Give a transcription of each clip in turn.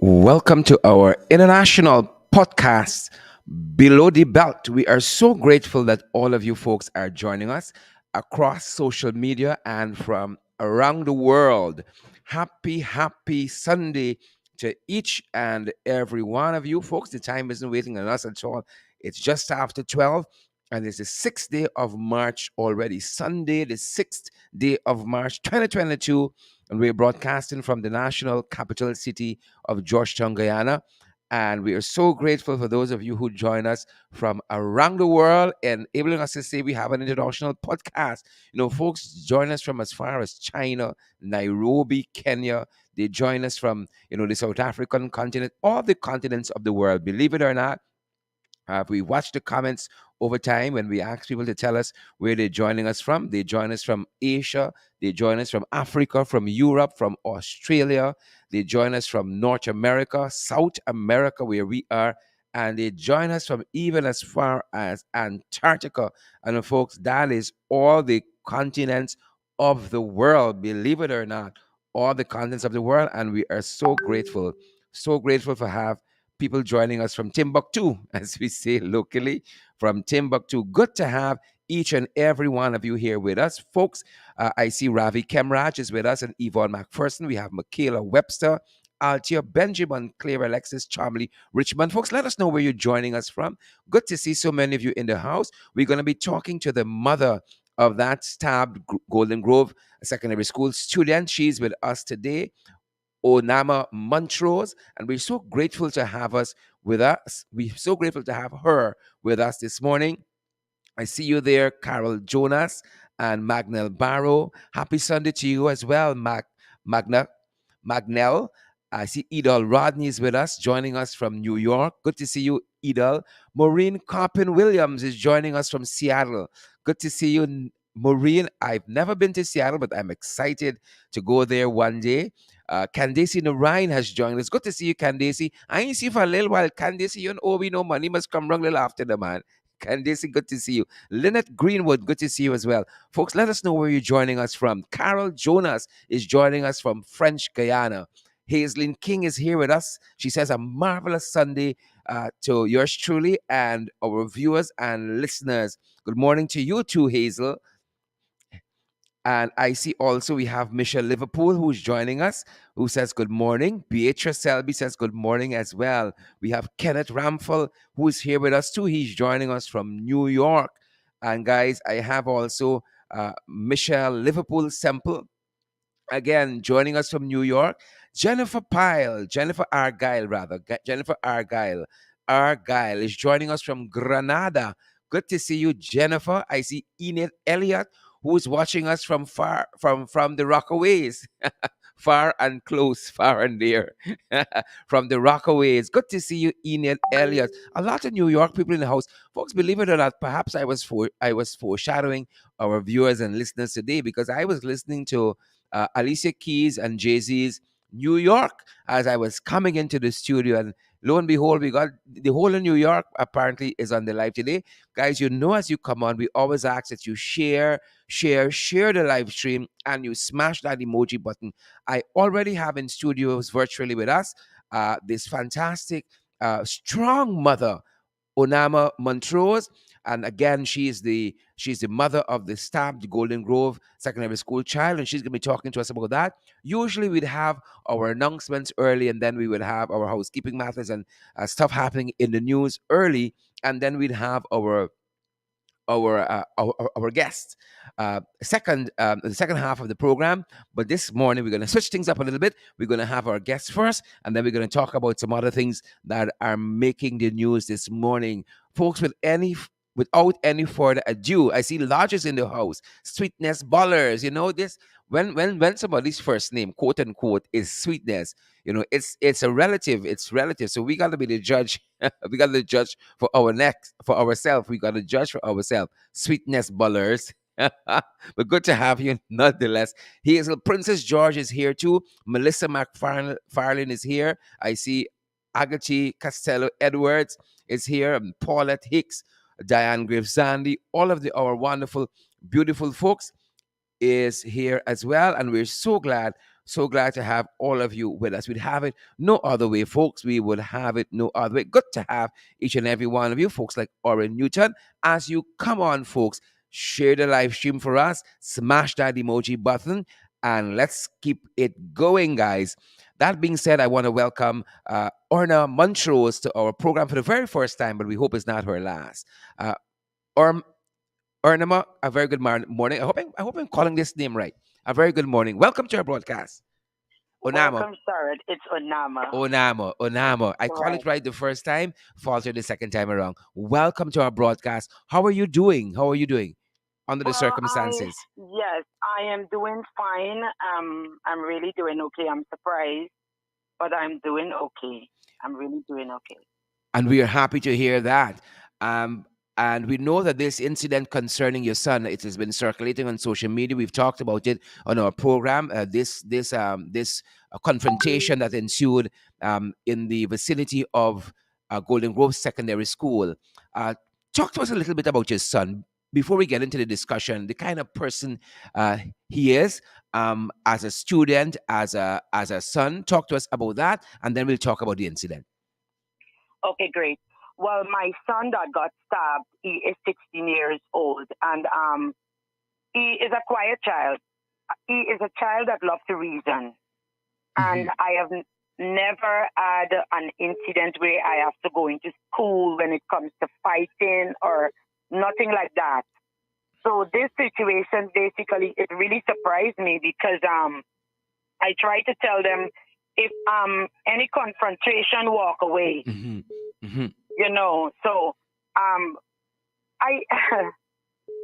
Welcome to our international podcast, Below the Belt. We are so grateful that all of you folks are joining us across social media and from around the world. Happy Sunday to each and every one of you folks. The time isn't waiting on us at all. It's just after 12, and it's the 6th day of March already. Sunday, the 6th day of March 2022. And we're broadcasting from the national capital city of Georgetown, Guyana. And we are so grateful for those of you who join us from around the world, enabling us to say we have an international podcast. Folks join us from as far as China, Nairobi, Kenya. They join us from, the South African continent, all the continents of the world. Believe it or not, we watch the comments over time when we ask people to tell us where they're joining us from. They join us from Asia, they join us from Africa, from Europe, from Australia, they join us from North America, South America, where we are, and they join us from even as far as Antarctica. And folks, that is all the continents of the world, believe it or not, all the continents of the world. And we are so grateful for have people joining us from Timbuktu, as we say locally, from Timbuktu. Good to have each and every one of you here with us, folks. I see Ravi Kemraj is with us and Yvonne McPherson. We have Michaela Webster, Altia, Benjamin, Claire, Alexis, Charmley, Richmond. Folks, let us know where you're joining us from. Good to see so many of you in the house. We're going to be talking to the mother of that stabbed Golden Grove Secondary School student. She's with us today. Onama Montrose, and we're so grateful to have us with us. We're so grateful to have her with us this morning. I see you there, Carol Jonas and Magnell Barrow. Happy Sunday to you as well, Magna, Magnell. I see Edel Rodney is with us, joining us from New York. Good to see you, Edel. Maureen Carpin Williams is joining us from Seattle. Good to see you, Maureen. I've never been to Seattle, but I'm excited to go there one day. Candace Narayan has joined us. Good to see you, Candace. I ain't see you for a little while. Candace, you know we know money must come wrong little after the man. Candace, good to see you. Lynette Greenwood, good to see you as well. Folks, let us know where you're joining us from. Carol Jonas is joining us from French Guyana. Hazelin King is here with us. She says a marvelous Sunday to yours truly and our viewers and listeners. Good morning to you too, Hazel. And I see also we have Michelle Liverpool who's joining us, who says good morning. Beatrice Selby says good morning as well. We have Kenneth Ramphel who's here with us too. He's joining us from New York. And guys, I have also Michelle Liverpool Semple, again, joining us from New York. Jennifer Argyle rather. Jennifer Argyle. Argyle is joining us from Granada. Good to see you, Jennifer. I see Enid Elliott, who's watching us from from the Rockaways. Far and close, far and near. From the Rockaways. Good to see you, Enid Elliott. A lot of New York people in the house. Folks, believe it or not, perhaps I was foreshadowing our viewers and listeners today because I was listening to Alicia Keys and Jay-Z's New York as I was coming into the studio. And lo and behold, we got the whole of New York apparently is on the live today. Guys, as you come on, we always ask that you share the live stream and you smash that emoji button. I already have in studios virtually with us this fantastic, strong mother, Onama Montrose. And again, she's the mother of the stabbed Golden Grove Secondary School child, and she's going to be talking to us about that. Usually, we'd have our announcements early, and then we would have our housekeeping matters and stuff happening in the news early, and then we'd have our guests the second half of the program. But this morning we're going to switch things up a little bit. We're going to have our guests first, and then we're going to talk about some other things that are making the news this morning, folks. Without any further ado, I see Lodges in the house. Sweetness Ballers, this when somebody's first name, quote unquote, is Sweetness, it's a relative. It's relative. So we got to be the judge. We got to judge for ourselves. We got to judge for ourselves. Sweetness Ballers. But good to have you nonetheless. Hazel Princess George is here too. Melissa McFarlane is here. I see Agachi Costello Edwards is here. And Paulette Hicks, Diane Graves Zandy, all of our wonderful, beautiful folks is here as well. And we're so glad So glad to have all of you with us. We'd have it no other way, folks. We would have it no other way. Good to have each and every one of you, folks like Oren Newton. As you come on, folks, share the live stream for us, smash that emoji button, and let's keep it going, guys. That being said, I want to welcome Orna Montrose to our program for the very first time, but we hope it's not her last. Uh, or Ornama, a very good morning. I hope I'm calling this name right. A very good morning. Welcome to our broadcast. Onama. Welcome, sir. It's Onama. Onama. I call Right. it right the first time, faltered the second time around. Welcome to our broadcast. How are you doing? How are you doing under the Well, circumstances? yes, I am doing fine. I'm really doing okay. I'm surprised, but I'm doing okay. I'm really doing okay. And we are happy to hear that. Um, and we know that this incident concerning your son, it has been circulating on social media. We've talked about it on our program. This confrontation that ensued in the vicinity of Golden Grove Secondary School. Uh, Talk to us a little bit about your son before we get into the discussion. The kind of person he is as a student, as a son. Talk to us about that, and then we'll talk about the incident. Okay, great. Well, my son that got stabbed, he is 16 years old, and he is a quiet child. He is a child that loves to reason, Mm-hmm. and I have never had an incident where I have to go into school when it comes to fighting or nothing like that. So this situation basically it really surprised me because I try to tell them if any confrontation walk away, Mm-hmm. Mm-hmm. you know. So um I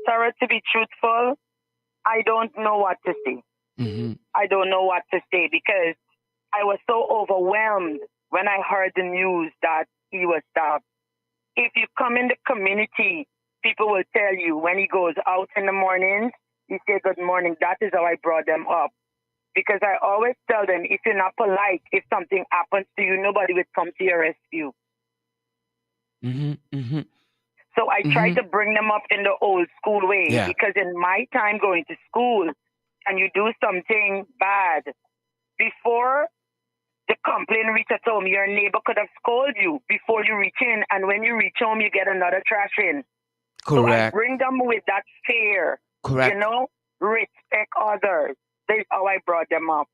Sarah, to be truthful, I don't know what to say. Mm-hmm. I don't know what to say because I was so overwhelmed when I heard the news that he was stabbed. If you come in the community, people will tell you when he goes out in the mornings, he say good morning. That is how I brought them up. Because I always tell them if you're not polite, if something happens to you, nobody will come to your rescue. Mm-hmm. Mm-hmm. So I try Mm-hmm. to bring them up in the old school way Yeah. because in my time going to school and you do something bad, before the complaint reaches home, your neighbor could have scolded you before you reach in, and when you reach home, you get another trash in. So I Correct. bring them with that fear, you Correct. know, respect others. That's how I brought them up.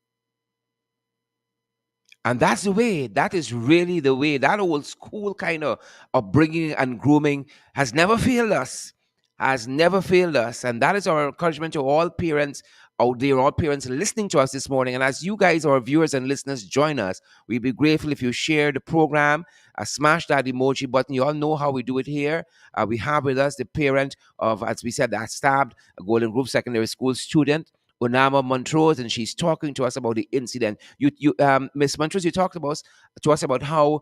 And that's the way. That is really the way. That old school kind of upbringing and grooming has never failed us. Has never failed us. And that is our encouragement to all parents out there, all parents listening to us this morning. And as you guys, our viewers and listeners, join us, we'd be grateful if you share the program, smash that emoji button. You all know how we do it here. We have with us the parent of, as we said, that stabbed a Golden Grove Secondary School student. Onama Montrose, and she's talking to us about the incident. Miss Montrose, you talked about to us about how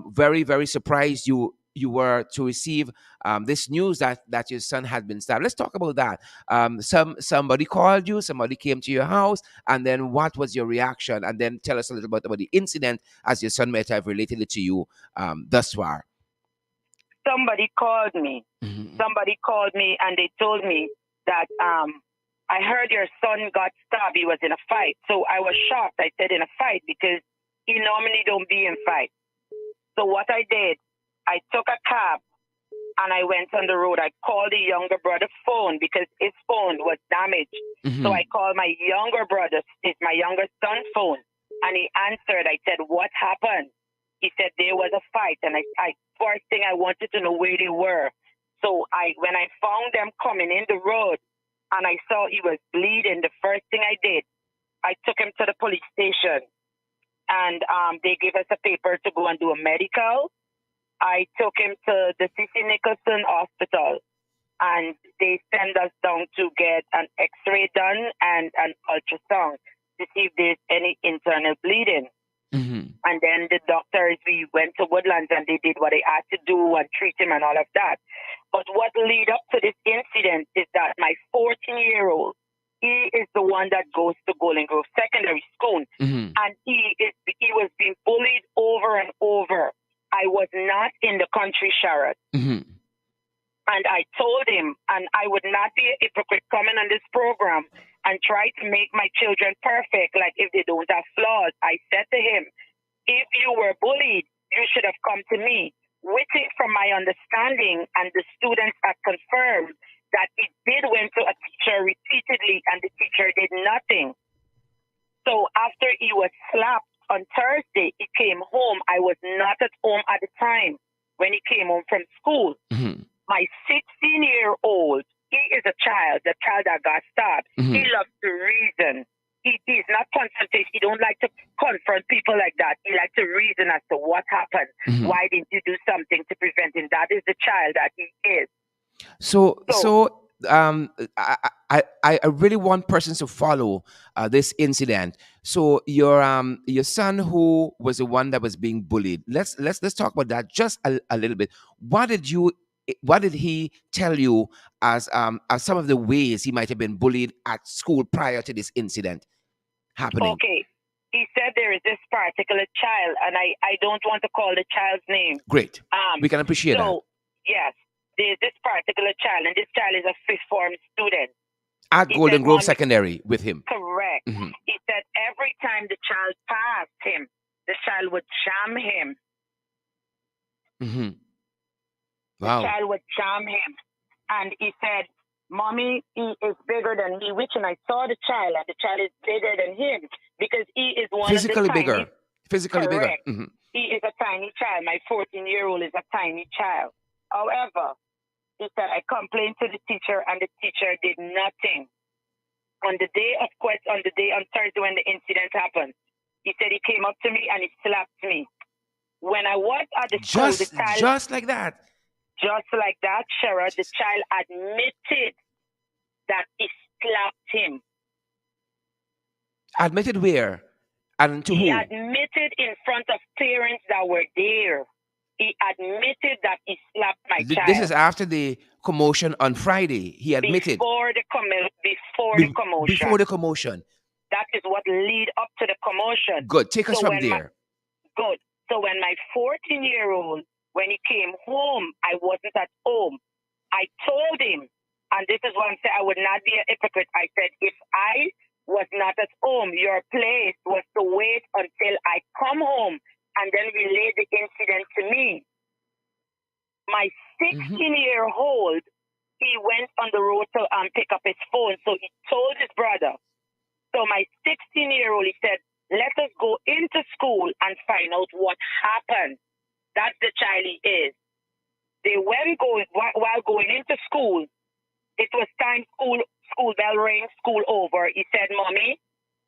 very, very surprised you were to receive this news that your son had been stabbed. Let's talk about that. Somebody called you, somebody came to your house, and then what was your reaction? And then tell us a little bit about the incident as your son might have related it to you thus far. Somebody called me. Mhm. Somebody called me and they told me that I heard your son got stabbed. He was in a fight. So I was shocked. I said in a fight because he normally don't be in fight. So what I did, I took a cab and I went on the road. I called the younger brother's phone because his phone was damaged. So Mhm. I called my younger brother, it's my younger son's phone, and he answered. I said, "What happened?" He said there was a fight, and I first thing I wanted to know where they were. So when I found them coming in the road, and I saw he was bleeding, the first thing I did, I took him to the police station, and they gave us a paper to go and do a medical. I took him to the C.C. Nicholson Hospital and they send us down to get an x-ray done and an ultrasound to see if there's any internal bleeding. Mhm. And then the doctors, we went to Woodlands and they did what they had to do and treat him and all of that. But what lead up to this incident is that my 14-year-old, he is the one that goes to Golden Grove Secondary School, Mhm. and he was being bullied over and over. I was not in the country, Sharon. Mhm. And I told him, and I would not be a hypocrite coming on this program and try to make my children perfect, like if they don't have flaws. I said to him, if you were bullied, you should have come to me. With it, from my understanding, and the students have confirmed that it did went to a teacher repeatedly, and the teacher did nothing. So after he was slapped on Thursday, he came home. I was not at home at the time when he came home from school. Mm-hmm. My 16-year-old, he is a child, the child that got stabbed. Mm-hmm. He loves to reason. He's not confrontation. He don't like to confront people like that. He likes to reason as to what happened. Mm-hmm. Why didn't you do something to prevent him? That is the child that he is. So I really want persons to follow this incident. So your son who was the one that was being bullied. Let's talk about that just a little bit. What did he tell you as some of the ways he might have been bullied at school prior to this incident happening? Okay. He said there is this particular child, and I don't want to call the child's name. Great. We can appreciate that. Yes, there's this particular child, and this child is a fifth form student. At Golden Grove Secondary with him. Correct. Mm-hmm. He said every time the child passed him, the child would jam him. Mm-hmm. Wow. The child would jam him. And he said, Mommy, he is bigger than me, which, and I saw the child, and the child is bigger than him because he is one physically of the bigger. tiny, Physically correct. bigger. Mm-hmm. He is a tiny child. My 14-year-old is a tiny child. However, he said, I complained to the teacher, and the teacher did nothing. On Thursday when the incident happened, he said he came up to me and he slapped me. When I was at the school, the child, just like that. Just like that, Shara, the child admitted that he slapped him. Admitted where? And to who? He admitted in front of parents that were there. He admitted that he slapped my child. This is after the commotion on Friday. He admitted. Before the commotion. That is what lead up to the commotion. Good. Take us from there. Good. So when my 14-year-old, when he came home, I wasn't at home. I told him, and this is what I'm saying, I would not be a hypocrite. I said, if I was not at home, your place was to wait until I come home and then relay the incident to me. My 16-year-old, he went on the road to pick up his phone, so he told his brother. So my 16-year-old, he said, let us go into school and find out what happened. That's the child he is. While going into school, it was time, school bell rang, school over. He said, Mommy,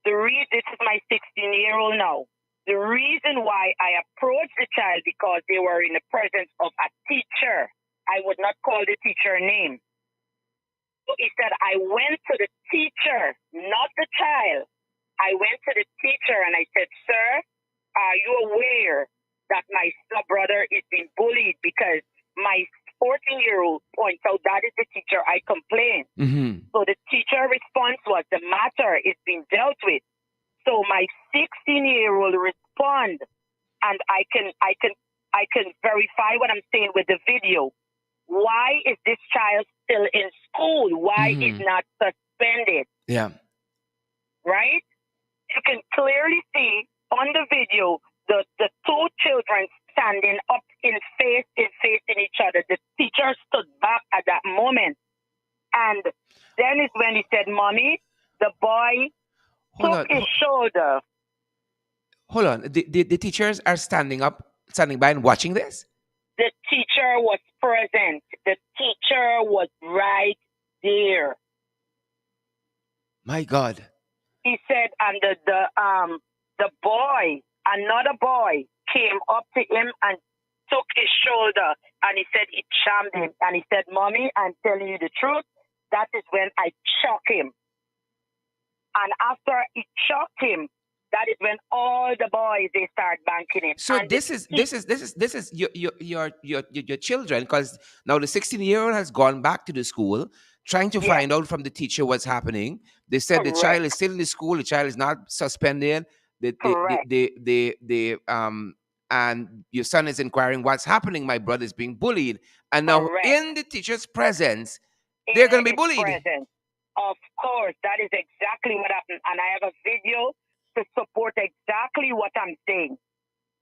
this is my 16-year-old now. The reason why I approached the child because they were in the presence of a teacher. I would not call the teacher name. So he said, I went to the teacher, not the child. I went to the teacher and I said, sir, are you aware that my brother is being bullied? Because my 14-year-old points out that is the teacher. I complained. Mm-hmm. So the teacher response was, the matter is being dealt with. So my 16-year-old respond, and I can verify what I'm saying with the video. Why is this child still in school? Why is not suspended? Yeah. Right? You can clearly see on the video the two children standing up in each other. The teacher stood back at that moment. And then is when he said, Mommy, the boy took his shoulder. Hold on. The teachers are standing by and watching this? The teacher was present. The teacher was right there. My God. He said, and the boy, another boy, came up to him and took his shoulder, and he said he charmed him. And he said, Mommy, I'm telling you the truth. That is when I shocked him. And after he shocked him, that is when all the boys, they start banking him. So and this is your children, because now the 16-year-old has gone back to the school trying to find out from the teacher what's happening. They said the child is still in the school. The child is not suspended. And your son is inquiring what's happening. My brother is being bullied, and now in the teacher's presence, they're going to be bullied. Of course, that is exactly what happened. And I have a video to support exactly what I'm saying.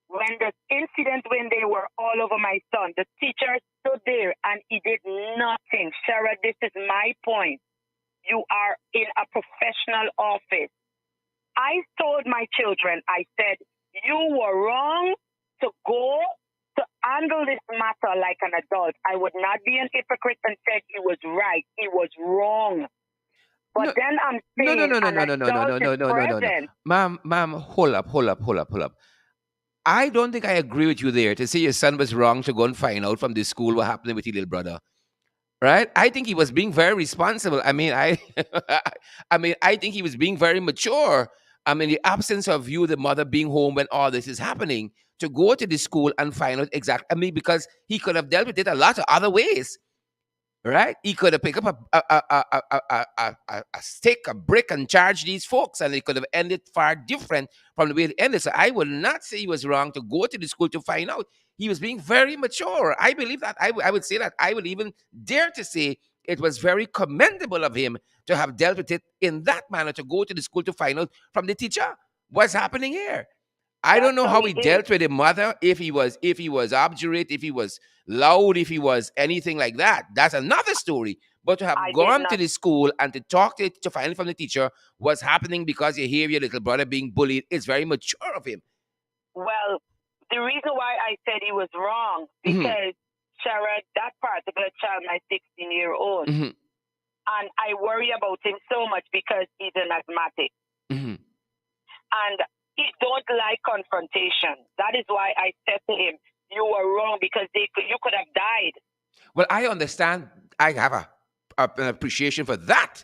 When the incident, when they were all over my son, the teacher stood there and he did nothing. Sarah, this is my point. You are in a professional office. I told my children, I said, you were wrong to go to handle this matter like an adult. I would not be an hypocrite and said he was right. He was wrong. But No, then I'm no, no, saying no, no, an no, no, no, no, adult no, is no, no, no, no, no. present. Ma'am, hold up, hold up, hold up, hold up, hold up. I don't think I agree with you there to say your son was wrong to go and find out from the school what happened with your little brother. Right? I think he was being very responsible. I mean, I think he was being very mature. I mean, the absence of you, the mother, being home when all this is happening, to go to the school and find out exactly. I mean, because he could have dealt with it a lot of other ways. Right? He could have picked up a stick, a brick, and charged these folks, and it could have ended far different from the way it ended. So I would not say he was wrong to go to the school to find out. He was being very mature. I believe that. I would say that. I would even dare to say it was very commendable of him to have dealt with it in that manner, to go to the school to find out from the teacher what's happening here. I don't That's know how how he he did. dealt with the mother, if he was obdurate, if he was loud, if he was anything like that. That's another story. But to have I did gone to not. the school and to talk to find from the teacher what's happening because you hear your little brother being bullied is very mature of him. Well, the reason why I said he was wrong, Mhm, because Sarah, that particular child, my 16-year-old, mhm, and I worry about him so much because he's an asthmatic. mhm. And he don't like confrontation. That is why I said to him, you were wrong because you could have died. Well, I understand. I have an appreciation for that.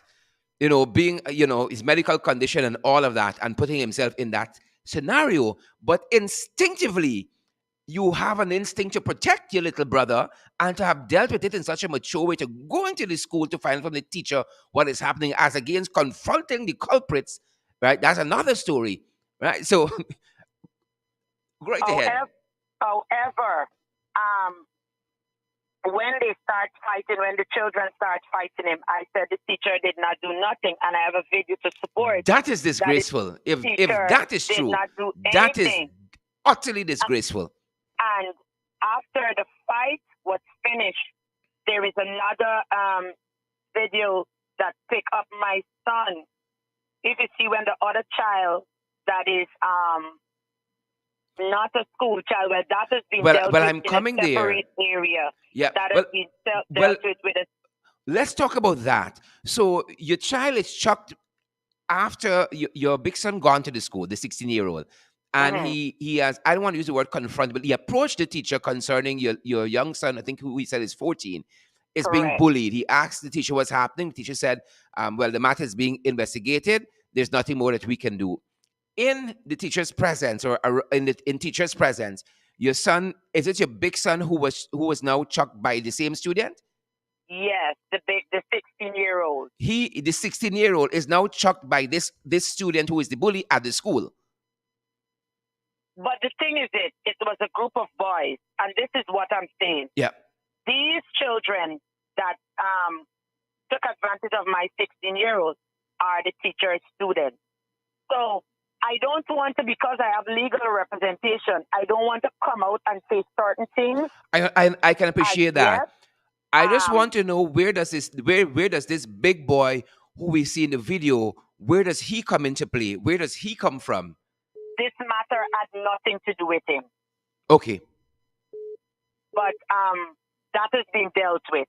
Being, his medical condition and all of that, and putting himself in that scenario. But instinctively, you have an instinct to protect your little brother and to have dealt with it in such a mature way, to go into the school to find from the teacher what is happening as against confronting the culprits, right? That's another story, right? So, right ahead. However, um, when they start fighting, when the children start fighting him, I said the teacher did not do nothing, and I have a video to support That is that the disgraceful. If teacher that is did true, not do that is anything. utterly disgraceful. And after the fight was finished, there is another video that pick up my son. If you see when the other child that is not a school child, where that has been Well, dealt well, with I'm in a coming there. separate area, Yeah. that has Well, been well, dealt with a let's talk about that. So your child is chucked after your big son gone to the school, the 16-year-old, and mhm, he has, I don't want to use the word confront, but he approached the teacher concerning your young son, I think, who he said is 14, is being correct. bullied. He asked the teacher what's happening. The teacher said, well, the matter is being investigated. There's nothing more that we can do. In the teacher's presence, or in teacher's presence, your son, is it your big son who was now chucked by the same student? Yes, the 16-year-old. The 16-year-old is now chucked by this student who is the bully at the school. But the thing is, it was a group of boys, and this is what I'm saying. Yeah. These children that took advantage of my 16-year-old are the teacher's students. So I don't want to, because I have legal representation, I don't want to come out and say certain things I can as appreciate that. yet. I just Um, want to know, where does this big boy who we see in the video, where does he come into play? Where does he come from? this matter had nothing to do with him, Okay. but that has been dealt with.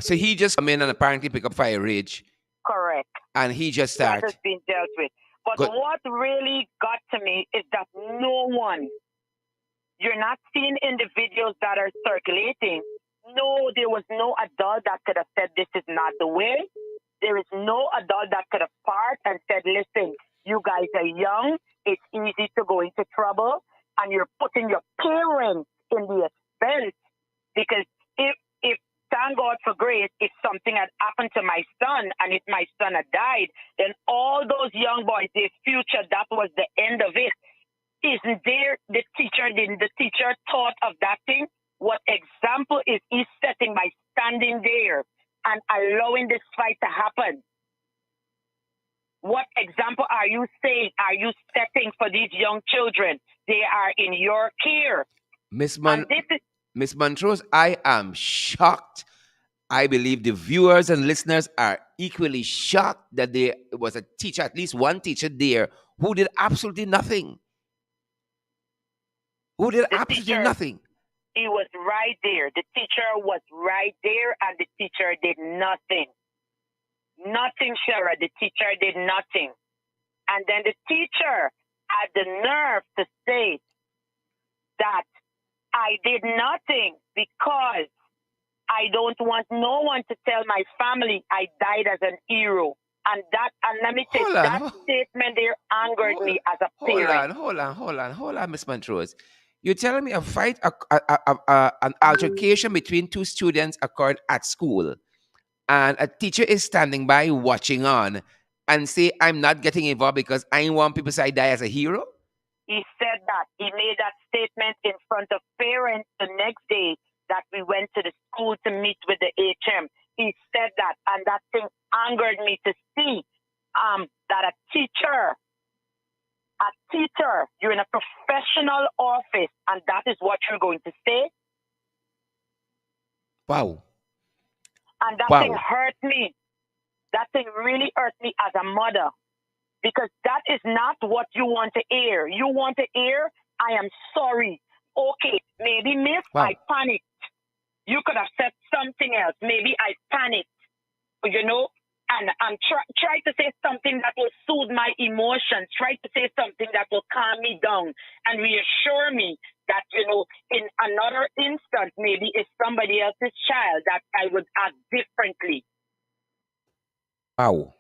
So he just come in and apparently pick up fire rage, Correct. and he just That has start. been dealt with. But Good. what really got to me is that no one, you're not seeing in the videos that are circulating, no, there was no adult that could have said this is not the way. There is no adult that could have part and said, listen, you guys are young, it's easy to go into trouble, and you're putting your parents in the expense. Because if thank God for grace, if something had happened to my son and if my son had died, then all those young boys, their future, that was the end of it. Isn't there the teacher thought of that thing? What example is he setting by standing there and allowing this fight to happen? What example are you saying? Are you setting for these young children? They are in your care. Miss And Mon- this is Miss Montrose, I am shocked. I believe the viewers and listeners are equally shocked that there was a teacher, at least one teacher there, who did absolutely nothing. Who did the absolutely teacher, nothing. he was right there. The teacher was right there, and the teacher did nothing. Nothing, Shara. The teacher did nothing. And then the teacher had the nerve to say that I did nothing because I don't want no one to tell my family I died as an hero. And let me say, Hold on, that statement there angered hold, me as a hold parent. on, hold on, hold on, hold on, Miss Montrose. You're telling me a fight, an altercation between two students occurred at school, and a teacher is standing by watching on and say, I'm not getting involved because I want people to say I die as a hero? He said that. He made that statement in front of parents the next day that we went to the school to meet with the HM. He said that, and that thing angered me to see that a teacher, you're in a professional office, and that is what you're going to say. Wow. And that thing Wow. hurt me. That thing really hurt me as a mother because that is not what you want to hear. You want to hear, I am sorry. Okay, maybe, miss, Wow. I panicked. You could have said something else. Maybe I panicked, you know, and try to say something that will soothe my emotions. Try to say something that will calm me down and reassure me that, in another instant, maybe it's somebody else's child that I would act differently. Wow.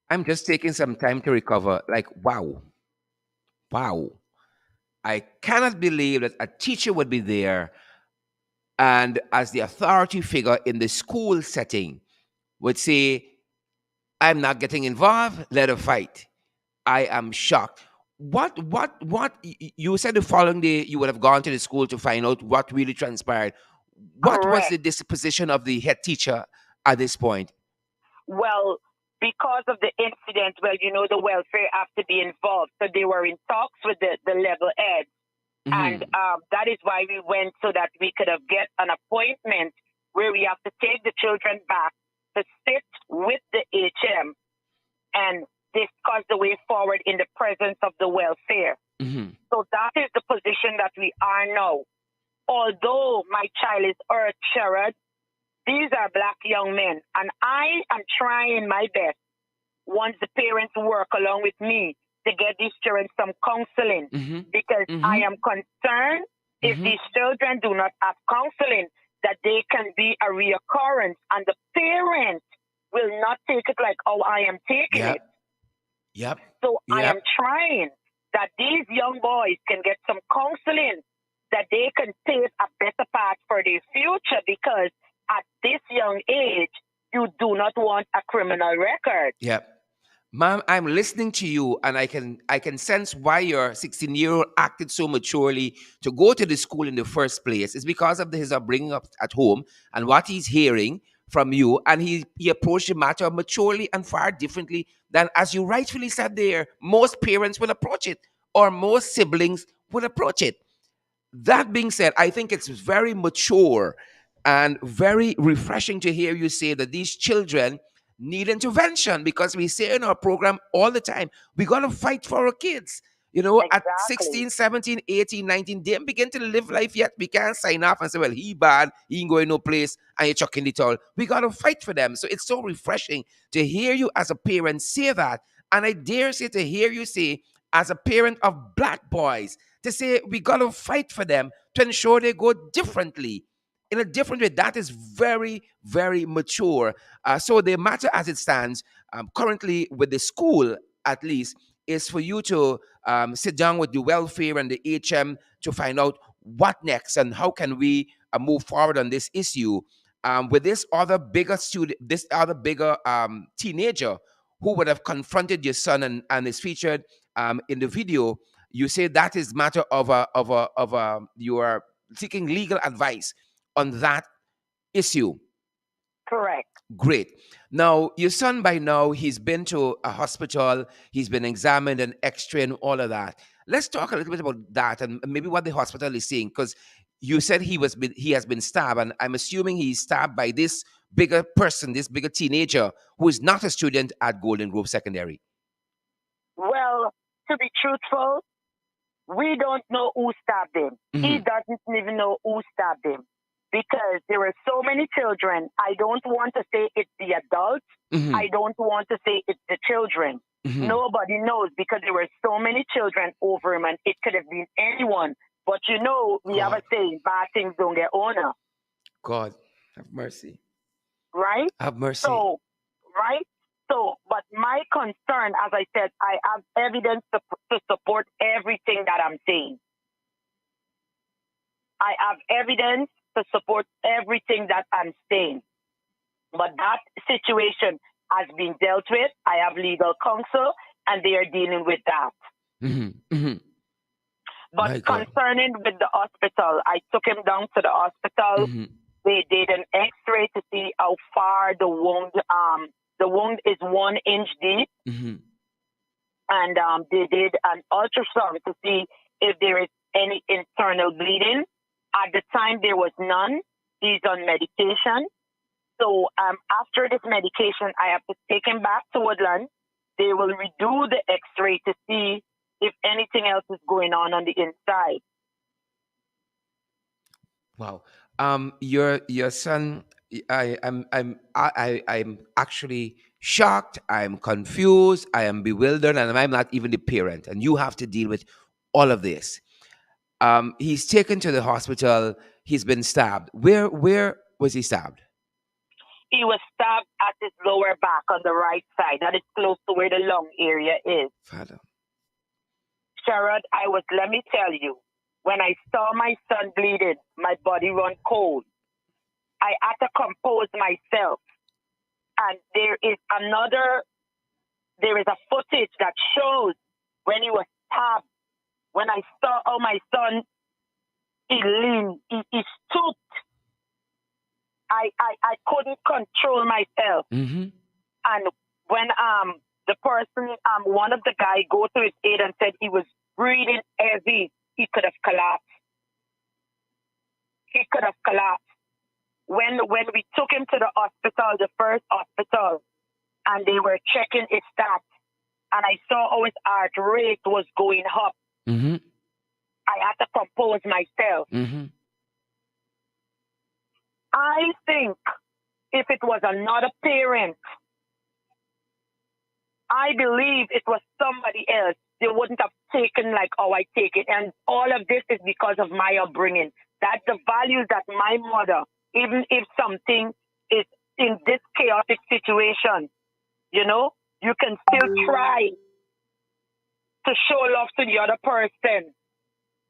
I'm just taking some time to recover. Like, wow. Wow. I cannot believe that a teacher would be there and, as the authority figure in the school setting, would say, I'm not getting involved, let her fight. I am shocked. You said the following day you would have gone to the school to find out what really transpired. What was Correct. the disposition of the head teacher at this point? Well, because of the incident, well, the welfare have to be involved. So they were in talks with the level head. And Mhm. that is why we went so that we could have get an appointment where we have to take the children back to sit with the HM and discuss the way forward in the presence of the welfare. Mhm. So that is the position that we are now. Although my child is earth Sherrod, these are black young men, and I am trying my best once the parents work along with me to get these children some counseling Mhm. because I Mhm. am concerned if Mhm. these children do not have counseling that they can be a reoccurrence and the parents will not take it like how I am taking it. Yep. Yep. So I am Yep. trying that these young boys can get some counseling that they can take a better path for their future because at this young age, you do not want a criminal record. Yep. Ma'am, I'm listening to you, and I can sense why your 16-year-old acted so maturely to go to the school in the first place. It's because of his upbringing up at home and what he's hearing from you, and he approached the matter maturely and far differently than, as you rightfully said there, most parents will approach it, or most siblings will approach it. That being said, I think it's very mature and very refreshing to hear you say that these children need intervention, because we say in our program all the time, we got to fight for our kids. At Exactly. 16, 17, 18, 19, they don't begin to live life yet. We can't sign off and say, well, he bad, he ain't going no place, and you're chucking it all. We got to fight for them. So it's so refreshing to hear you as a parent say that. And I dare say to hear you say, as a parent of black boys, to say we got to fight for them to ensure they go differently, in a different way. That is very, very mature. So the matter as it stands currently with the school, at least, is for you to sit down with the welfare and the HM to find out what next and how can we move forward on this issue. With this other bigger teenager who would have confronted your son and is featured in the video, you say that is matter of you are seeking legal advice on that issue. Correct. Great. Now, your son by now, he's been to a hospital, he's been examined and x-ray and all of that. Let's talk a little bit about that and maybe what the hospital is saying, because you said he has been stabbed, and I'm assuming he's stabbed by this bigger person, this bigger teenager who is not a student at Golden Grove Secondary. Well, to be truthful, we don't know who stabbed him. He Mm-hmm. doesn't even know who stabbed him because there were so many children. I don't want to say it's the adults. Mm-hmm. I don't want to say it's the children. Mm-hmm. Nobody knows because there were so many children over him and it could have been anyone. But we have a God, saying, bad things don't get owner, God, have mercy. right? Have mercy. So, right? So, but my concern, as I said, I have evidence to support everything that I'm saying. I have evidence to support everything that I'm saying. But that situation has been dealt with. I have legal counsel and they are dealing with that. Mm-hmm. Mm-hmm. But My God. concerning with the hospital, I took him down to the hospital. Mm-hmm. They did an x-ray to see how far the wound is 1 inch deep. Mm-hmm. And they did an ultrasound to see if there is any internal bleeding. At the time, there was none. He's on medication. So after this medication, I have to take him back to Woodland. They will redo the x-ray to see if anything else is going on the inside. Wow. Your son. I'm actually shocked. I'm confused. I am bewildered, and I'm not even the parent. And you have to deal with all of this. He's taken to the hospital. He's been stabbed. Where was he stabbed? He was stabbed at his lower back on the right side. That is close to where the lung area is. Father. Sherrod, let me tell you, when I saw my son bleeding, my body run cold. I had to compose myself. And there is a footage that shows when he was stabbed. When I saw how my son, he leaned, he stooped. I couldn't control myself. Mm-hmm. And when the person, one of the guys go to his aid and said he was breathing heavy, he could have collapsed. He could have collapsed. When we took him to the hospital, the first hospital, and they were checking his stats, and I saw how his heart rate was going up. Mm-hmm. I had to compose myself. Mm-hmm. I think if it was another parent, I believe it was somebody else, they wouldn't have taken like how I take it. And all of this is because of my upbringing. That's the values that my mother, even if something is in this chaotic situation, you can still try to show love to the other person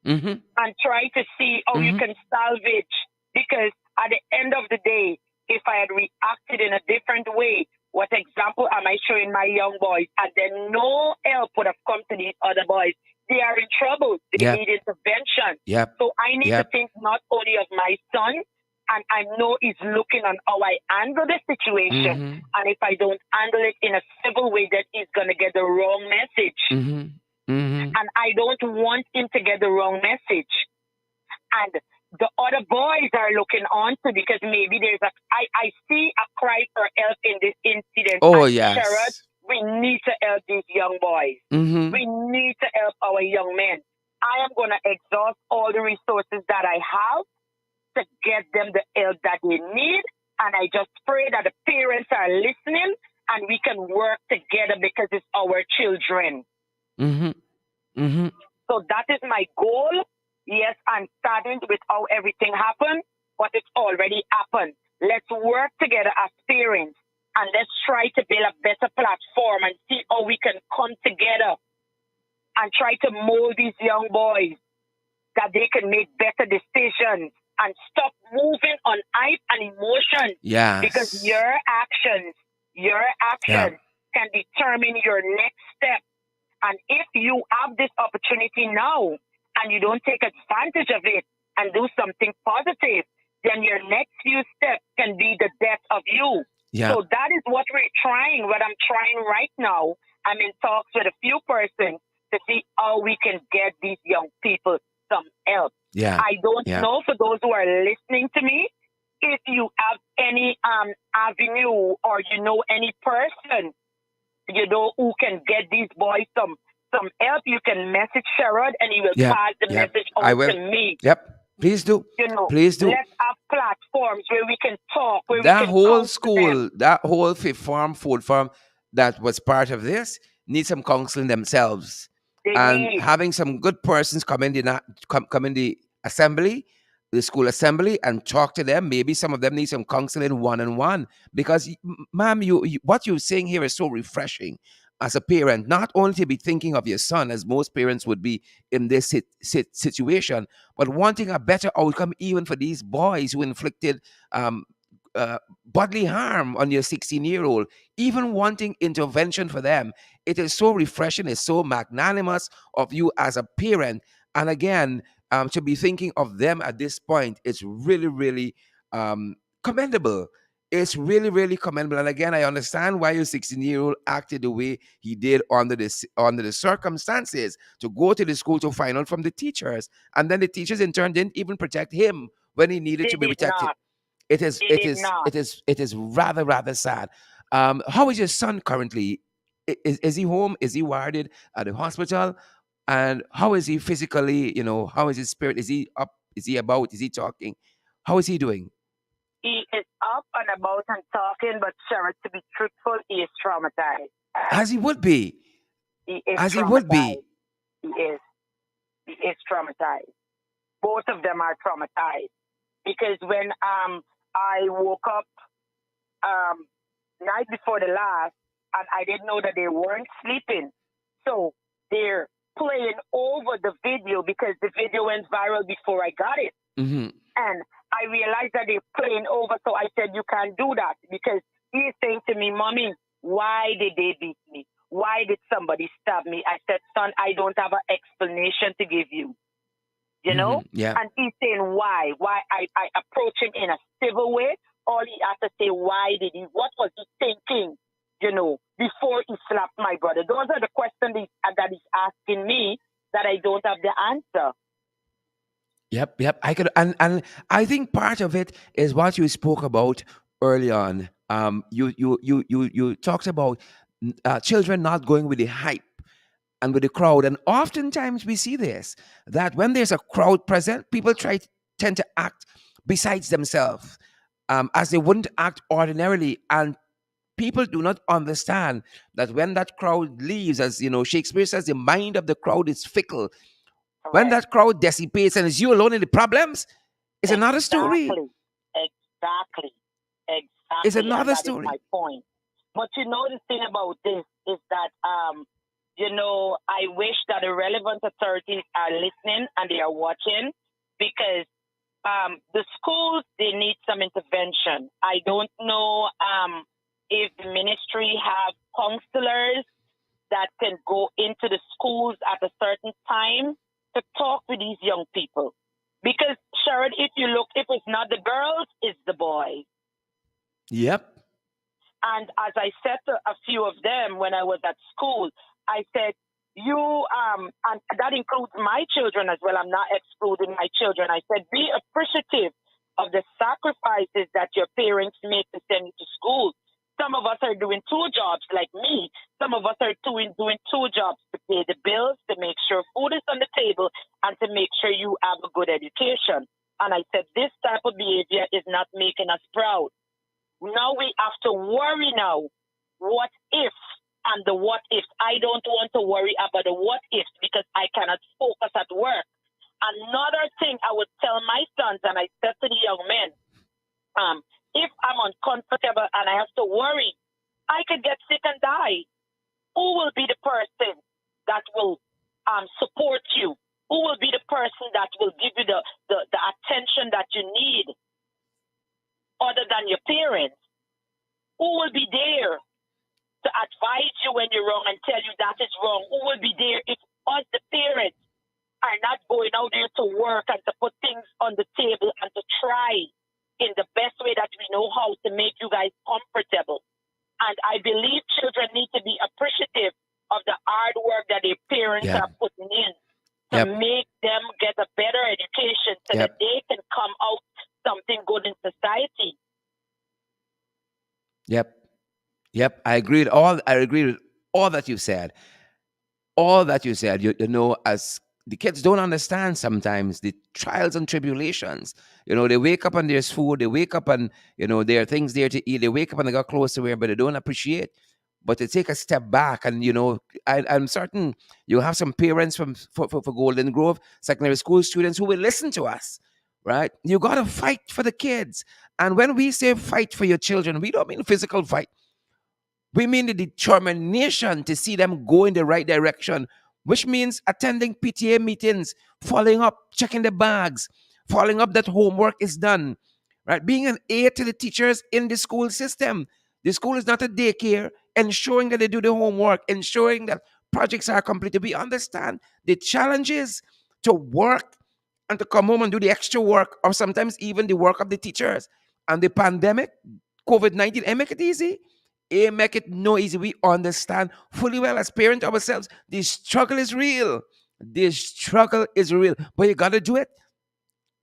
Mm-hmm. and try to see how you Mm-hmm. can salvage. Because at the end of the day, if I had reacted in a different way, what example am I showing my young boys? And then no help would have come to these other boys. They are in trouble. They Yep. need intervention. Yep. So I need to Yep. think not only of my son, and I know he's looking on how I handle the situation. Mm-hmm. And if I don't handle it in a civil way, that he's going to get the wrong message. Mm-hmm. Mm-hmm. And I don't want him to get the wrong message. And the other boys are looking on to because maybe I see a cry for help in this incident. Oh And Sherrod, yes. we need to help these young boys. Mm-hmm. We need to help our young men. I am going to exhaust all the resources that I have to get them the help that they need. And I just pray that the parents are listening and we can work together because it's our children. Mm-hmm. Mm-hmm. So that is my goal. Yes, I'm saddened with how everything happened, but it's already happened. Let's work together as parents and let's try to build a better platform and see how we can come together and try to mold these young boys that they can make better decisions and stop moving on hype and emotion. Yes. Because your actions can determine your next step. And if you have this opportunity now and you don't take advantage of it and do something positive, then your next few steps can be the death of you. Yeah. So that is what we're trying. What I'm trying right now, I'm in talks with a few persons to see how we can get these young people some help. Yeah. I don't Yeah. know for those who are listening to me, if you have any avenue or you know any person who can get these boys some help, you can message Sherrod and he will Yeah. pass the Yeah. message I on to will. me. Yep. Please do. Please do. Let's have platforms where we can talk, where we That can whole counsel them. school, that whole fifth farm, fourth farm that was part of this need some counseling themselves. They And need. having some good persons come in the assembly, the school assembly, and talk to them. Maybe some of them need some counseling one on one. Because, ma'am, what you're saying here is so refreshing as a parent, not only to be thinking of your son, as most parents would be in this situation, but wanting a better outcome even for these boys who inflicted um, bodily harm on your 16-year-old, even wanting intervention for them. It is so refreshing, it's so magnanimous of you as a parent. And again, to be thinking of them at this point, it's really, really commendable. It's really, really commendable. And again, I understand why your 16-year-old acted the way he did under the circumstances to go to the school to find out from the teachers. And then the teachers in turn didn't even protect him when he needed They to be did protected. not. It is They it did is not. it is it is rather, rather sad. How is your son currently? Is he home? Is he warded at the hospital? And how is he physically? How is his spirit? Is he up? Is he about? Is he talking? How is he doing? He is up and about and talking, but Sherrod, to be truthful, he is traumatized. As he would be. He is As he would be. traumatized. He is. He is traumatized. Both of them are traumatized. Because when I woke up um night before the last and I didn't know that they weren't sleeping. So they're playing over the video because the video went viral before I got it. Hmm. And I realized that they're playing over. So I said, you can't do that because he's saying to me, Mommy, why did they beat me? Why did somebody stab me? I said, son, I don't have an explanation to give you, you Hmm. know? Yeah. And he's saying, why? Why? I approach him in a civil way. All he has to say, why did he, what was he thinking, before he slapped my brother? Those are the questions that he's asking me that I don't have the answer. Yep, yep. I could, and I think part of it is what you spoke about early on. You talked about children not going with the hype and with the crowd, and oftentimes we see this, that when there's a crowd present, people tend to act besides themselves, as they wouldn't act ordinarily, and people do not understand that when that crowd leaves, as Shakespeare says, the mind of the crowd is fickle. When Correct. that crowd dissipates and it's you alone in the problems, it's another story. Exactly. Exactly. It's Exactly. And another that is my story. point. But the thing about this is that, I wish that the relevant authorities are listening and they are watching because the schools, they need some intervention. I don't know if the ministry have counselors that can go into the schools at a certain time to talk with these young people. Because, Sharon, if you look, if it's not the girls, it's the boys. Yep. And as I said to a few of them when I was at school, I said, and that includes my children as well. I'm not excluding my children. I said, be appreciative of the sacrifices that your parents make to send you to school. Some of us are doing two jobs like me. Some of us are doing two jobs to pay the bills, to make sure food is on the table, and to make sure you have a good education. And I said, this type of behavior is not making us proud. Now we have to worry now. What if? And the what ifs. I don't want to worry about the what ifs because I cannot focus at work. Another thing I would tell my sons, and I said to the young men, if I'm uncomfortable and I have to worry, I could get sick and die. Who will be the person that will support you? Who will be the person that will give you the attention that you need other than your parents? Who will be there to advise you when you're wrong and tell you that is wrong? Who will be there if us, the parents, are not going out there to work and to put things on the table and to try in the best way that we know how to make you guys comfortable? to Yep. make them get a better education so that Yep. they can come out something good in society. Yep. Yep. I agree with all that you said. All that you said, you know, as the kids don't understand sometimes the trials and tribulations. You know, they wake up and there's food, they wake up and, you know, there are things there to eat, they wake up and they got clothes to wear, but they don't appreciate. But to take a step back and, you know, I'm certain you have some parents from for Golden Grove secondary school students who will listen to us, right? You got to fight for the kids. And when we say fight for your children, we don't mean physical fight. We mean the determination to see them go in the right direction, which means attending PTA meetings, following up, checking the bags, following up that homework is done, right? Being an aid to the teachers in the school system. The school is not a daycare, ensuring that they do the homework, ensuring that projects are completed. We understand the challenges to work and to come home and do the extra work, or sometimes even the work of the teachers. And the pandemic, COVID-19, and make it easy. It make it no easy. We understand fully well as parents ourselves. The struggle is real. The struggle is real. But you gotta do it.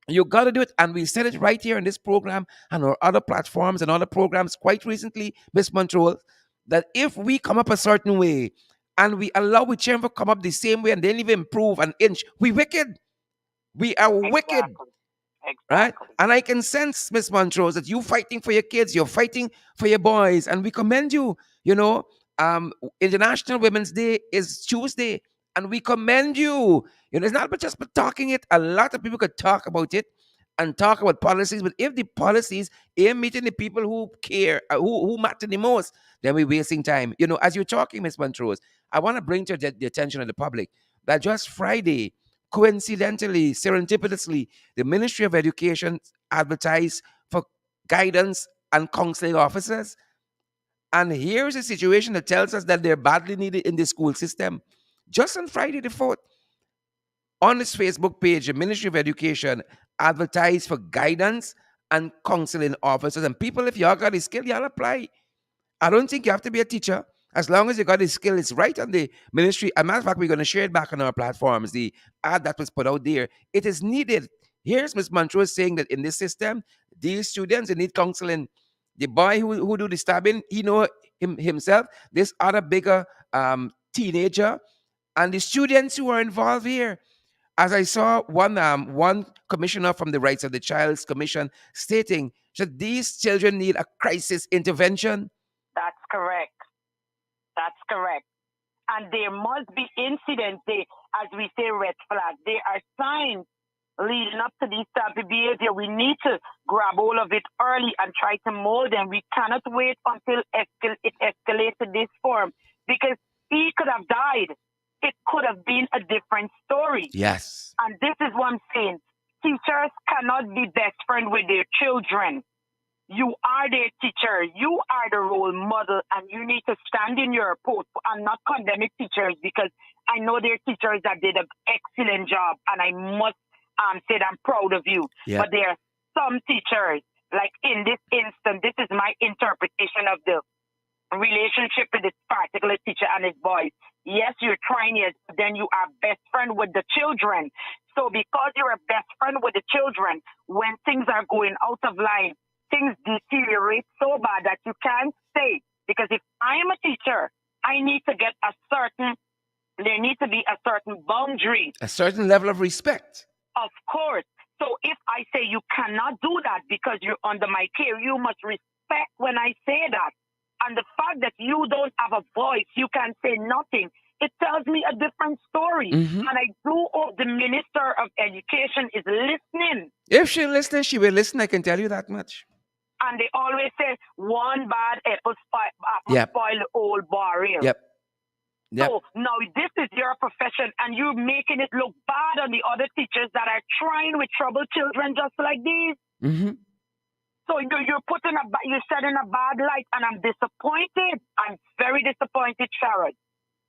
You gotta do it. And we said it right here in this program and our other platforms and other programs quite recently, Miss Montrose, that if we come up a certain way and we allow each other to come up the same way and then even improve an inch, we wicked. We are wicked, Exactly. right? Exactly. And I can sense, Miss Montrose, that you fighting for your kids, you're fighting for your boys, and we commend you. You know, International Women's Day is Tuesday, and we commend you. You know, it's not just about talking it. A lot of people could talk about it and talk about policies, but if the policies ain't meeting the people who care, who matter the most, then we're wasting time. You know, as you're talking, Miss Montrose, I want to bring to the attention of the public that just Friday, coincidentally, serendipitously, the Ministry of Education advertised for guidance and counseling officers. And here's a situation that tells us that they're badly needed in the school system. Just on Friday the 4th, on its Facebook page, the Ministry of Education advertised for guidance and counseling officers. And people, if y'all got the skill, y'all apply. I don't think you have to be a teacher. As long as you got the skill, it's right on the ministry. As a matter of fact, we're going to share it back on our platforms. The ad that was put out there, it is needed. Here's Ms. Montrose saying that in this system, these students they need counseling. The boy who do the stabbing, he know himself. This other bigger teenager, and the students who are involved here. As I saw one commissioner from the Rights of the Child's Commission stating that these children need a crisis intervention. That's correct. That's correct. And there must be incidents, as we say, red flags. There are signs leading up to this type of behavior. We need to grab all of it early and try to mold them. We cannot wait until it escalates to this form because he could have died. It could have been a different story. Yes. And this is what I'm saying. Teachers cannot be best friends with their children. You are their teacher. You are the role model, and you need to stand in your post. I'm not condemning teachers because I know there are teachers that did an excellent job, and I must say that I'm proud of you. Yeah. But there are some teachers, like in this instance, this is my interpretation of the relationship with this particular teacher and his boys. Yes, you're trying, yes, but then you are best friend with the children. So because you're a best friend with the children, when things are going out of line, things deteriorate so bad that you can't stay. Because if I'm a teacher, I need to get there needs to be a certain boundary. A certain level of respect. Of course. So if I say you cannot do that because you're under my care, you must respect when I say that. And the fact that you don't have a voice, you can say nothing, it tells me a different story. Mm-hmm. And I do hope the Minister of Education is listening. If she listens, she will listen. I can tell you that much. And they always say, one bad apple Yep. spoil the whole barrel. Yep. Yep. So now this is your profession and you're making it look bad on the other teachers that are trying with troubled children just like these. Mm-hmm. So you're setting a bad light, and I'm disappointed. I'm very disappointed, Sharon.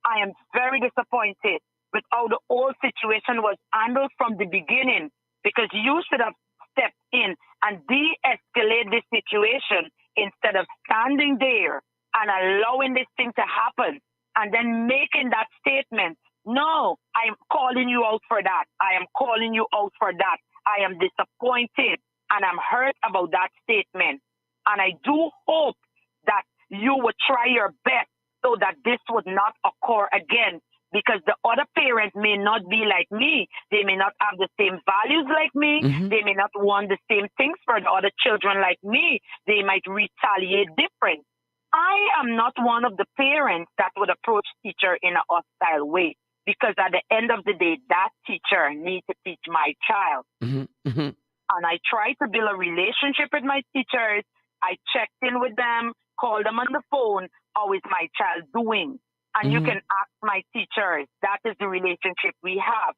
I am very disappointed with how the whole situation was handled from the beginning, because you should have stepped in and de-escalate this situation instead of standing there and allowing this thing to happen and then making that statement No, I'm calling you out for that. I am calling you out for that. I am disappointed and I'm hurt about that statement. And I do hope that you would try your best so that this would not occur again. Because the other parent may not be like me. They may not have the same values like me. Mm-hmm. They may not want the same things for the other children like me. They might retaliate different. I am not one of the parents that would approach teacher in a hostile way because at the end of the day, that teacher needs to teach my child. Mm-hmm. Mm-hmm. And I try to build a relationship with my teachers. I checked in with them, called them on the phone. How is my child doing? And you Mm-hmm. can ask my teachers. That is the relationship we have.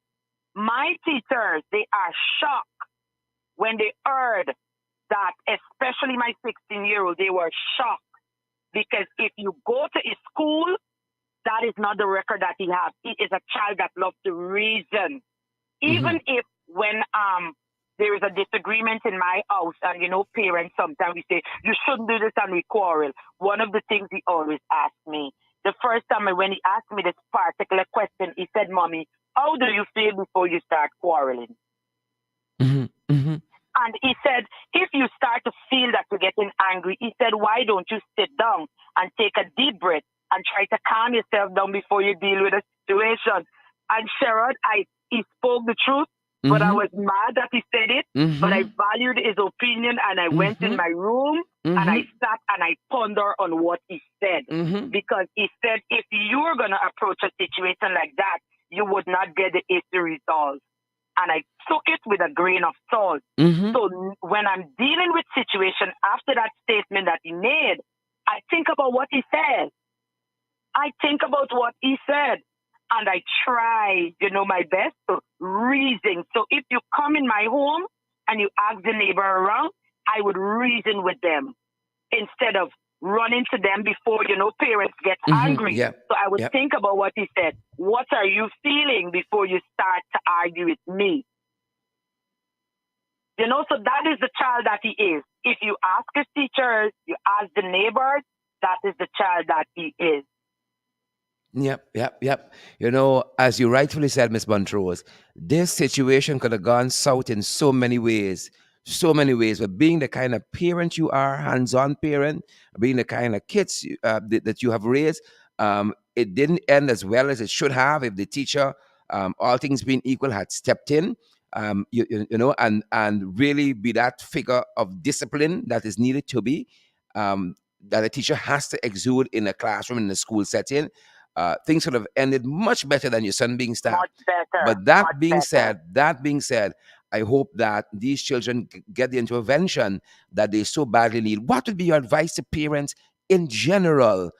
My teachers, they are shocked when they heard that, especially my 16-year-old, they were shocked because if you go to his school, that is not the record that he has. He is a child that loves to reason. Mm-hmm. Even if when there is a disagreement in my house and parents sometimes we say you shouldn't do this and we quarrel. One of the things he always asks me, the first time when he asked me this particular question, he said, Mommy, how do you feel before you start quarreling? Mm-hmm. Mm-hmm. And he said, if you start to feel that you're getting angry, he said, why don't you sit down and take a deep breath and try to calm yourself down before you deal with a situation? And Sherrod, he spoke the truth, but I Mm-hmm. was mad that he said it. But I Mm-hmm. valued his opinion, and I went in Mm-hmm. my room and I Mm-hmm. sat and I ponder on what he said. Mm-hmm. Because he said, if you're going to approach a situation like that, you would not get the issue resolved. And I took it with a grain of salt. Mm-hmm. So when I'm dealing with situation after that statement that he made, I think about what he said. I think about what he said. And I try, my best to reason. So if you come in my home and you ask the neighbor around, I would reason with them instead of running to them before, parents get Mm-hmm. angry. Yep. So I would Yep. think about what he said. What are you feeling before you start to argue with me? So that is the child that he is. If you ask his teachers, you ask the neighbors, that is the child that he is. Yep, yep, yep. As you rightfully said, Miss Montrose, this situation could have gone south in so many ways. So many ways. But being the kind of parent you are, hands-on parent, being the kind of kids that you have raised, it didn't end as well as it should have if the teacher, all things being equal, had stepped in. And really be that figure of discipline that is needed to be, that a teacher has to exude in a classroom in a school setting. Things could have ended much better than your son being stabbed. Much better, But much better. that being said, I hope that these children get the intervention that they so badly need. What would be your advice to parents in general,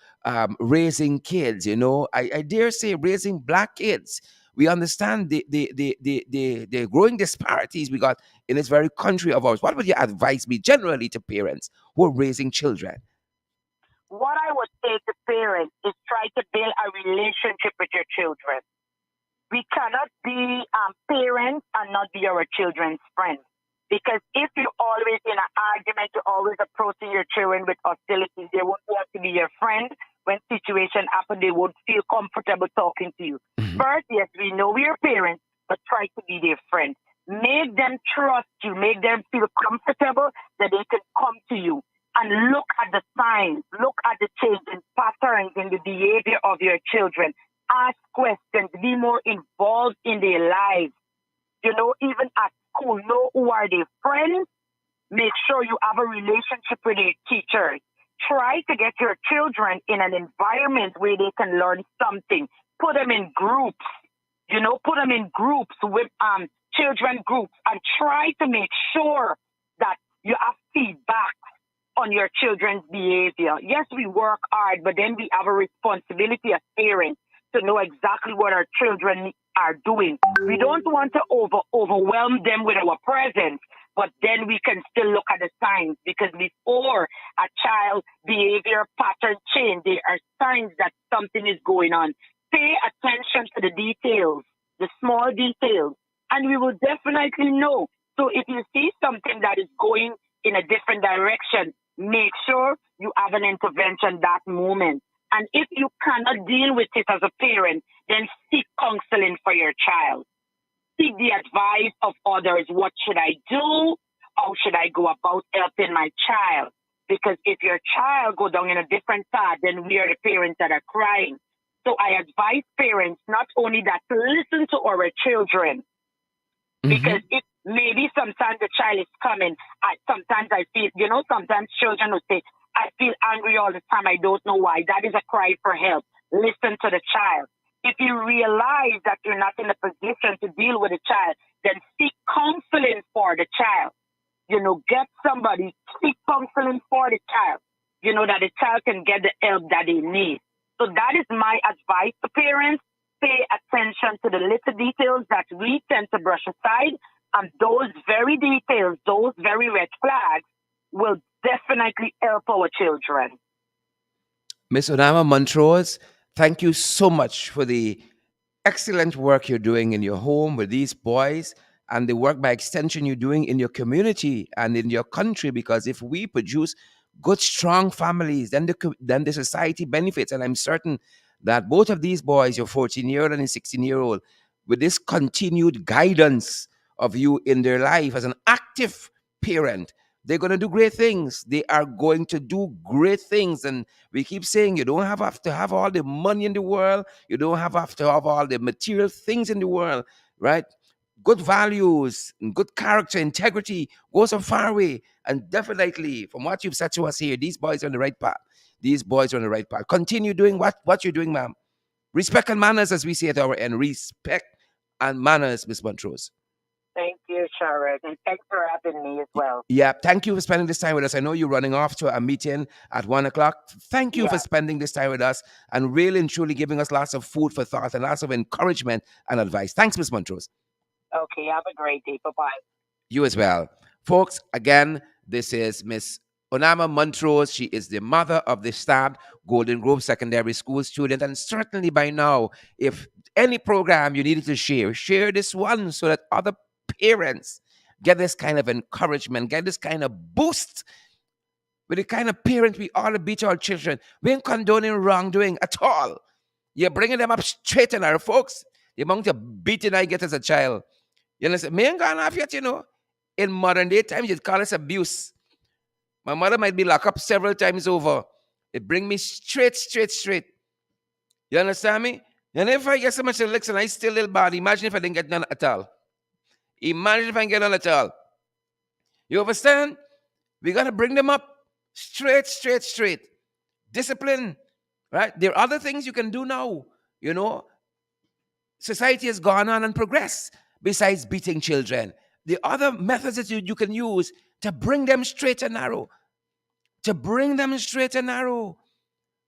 raising kids? I dare say raising black kids. We understand the growing disparities we got in this very country of ours. What would your advice be generally to parents who are raising children? What I would say to parents is try to build a relationship with your children. We cannot be parents and not be our children's friends. Because if you're always in an argument, you're always approaching your children with hostility, they won't want to be your friend. When situation happen, they won't feel comfortable talking to you. Mhm. First, yes, we know we're your parents, but try to be their friend. Make them trust you. Make them feel comfortable that they can come to you and look at the signs, look at the changing patterns in the behavior of your children. Ask questions, be more involved in their lives. Even at school, know who are their friends. Make sure you have a relationship with your teachers. Try to get your children in an environment where they can learn something. Put them in groups, put them in groups with children groups and try to make sure that you have feedback on your children's behavior. Yes, we work hard, but then we have a responsibility as parents to know exactly what our children are doing. We don't want to overwhelm them with our presence, but then we can still look at the signs because before a child behavior pattern change, there are signs that something is going on. Pay attention to the details, the small details, and we will definitely know. So if you see something that is going in a different direction, make sure you have an intervention that moment. And if you cannot deal with it as a parent, then seek counseling for your child. Seek the advice of others. What should I do? How should I go about helping my child? Because if your child go down in a different path, then we are the parents that are crying. So I advise parents not only that to listen to our children, Mm-hmm. because if maybe sometimes the child is coming, sometimes I feel, sometimes children will say, I feel angry all the time. I don't know why. That is a cry for help. Listen to the child. If you realize that you're not in a position to deal with a child, then seek counseling for the child. Get somebody, seek counseling for the child, that the child can get the help that they need. So that is my advice to parents. Pay attention to the little details that we tend to brush aside, and those very details, those very red flags, will definitely help our children. Miss Onama Montrose, thank you so much for the excellent work you're doing in your home with these boys and the work by extension you're doing in your community and in your country. Because if we produce good, strong families, then the society benefits. And I'm certain that both of these boys, your 14-year-old and your 16-year-old, with this continued guidance of you in their life as an active parent, they're going to do great things. They are going to do great things. And we keep saying you don't have to have all the money in the world. You don't have to have all the material things in the world, right? Good values and good character, integrity goes a far way. And definitely, from what you've said to us here, these boys are on the right path. These boys are on the right path. Continue doing what you're doing, ma'am. Respect and manners, as we say at our end. Respect and manners, Miss Montrose. Thank you, Sharon, and thanks for having me as well. Yeah, thank you for spending this time with us. I know you're running off to a meeting at 1 o'clock. Thank you for Yeah. spending this time with us and really and truly giving us lots of food for thought and lots of encouragement and advice. Thanks, Miss Montrose. Okay. Have a great day. Bye bye. You as well. Folks, again, this is Miss Onama Montrose. She is the mother of the stabbed Golden Grove Secondary School student. And certainly by now, if any program you needed to share this one so that other parents get this kind of encouragement, get this kind of boost with the kind of parent we are to beat our children. We ain't condoning wrongdoing at all. You're bringing them up straight in our folks. The amount of beating I get as a child. You understand? Me ain't gone off yet. In modern day times, you'd call this abuse. My mother might be locked up several times over. It bring me straight, straight, straight. You understand me? And if I get so much licks and I still little bad, imagine if I didn't get none at all. Imagine if I didn't get none at all. You understand? We got to bring them up straight, straight, straight. Discipline, right? There are other things you can do now. You know, society has gone on and progressed besides beating children. The other methods that you can use to bring them straight and narrow,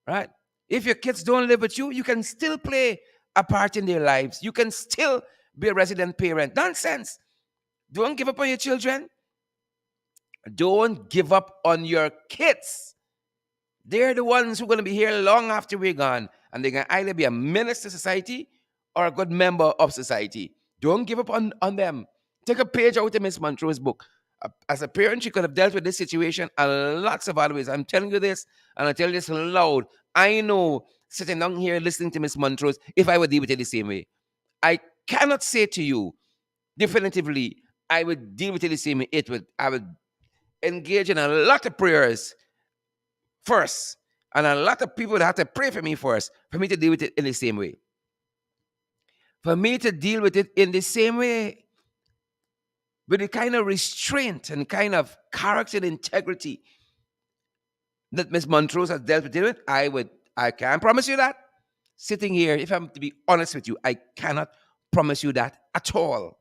right? If your kids don't live with you, you can still play a part in their lives. You can still be a resident parent. Nonsense. Don't give up on your children. Don't give up on your kids. They're the ones who are going to be here long after we're gone. And they're going to either be a menace to society or a good member of society. Don't give up on them. Take a page out of Miss Montrose's book. As a parent, she could have dealt with this situation in lots of other ways. I'm telling you this, and I tell you this loud. I know, sitting down here listening to Miss Montrose, if I would deal with it the same way. I cannot say to you definitively, I would deal with it the same way. I would engage in a lot of prayers first. And a lot of people have to pray for me first for me to deal with it in the same way. For me to deal with it in the same way, with the kind of restraint and kind of character and integrity that Miss Montrose has dealt with it with, I can't promise you that. Sitting here, if I'm to be honest with you, I cannot promise you that at all.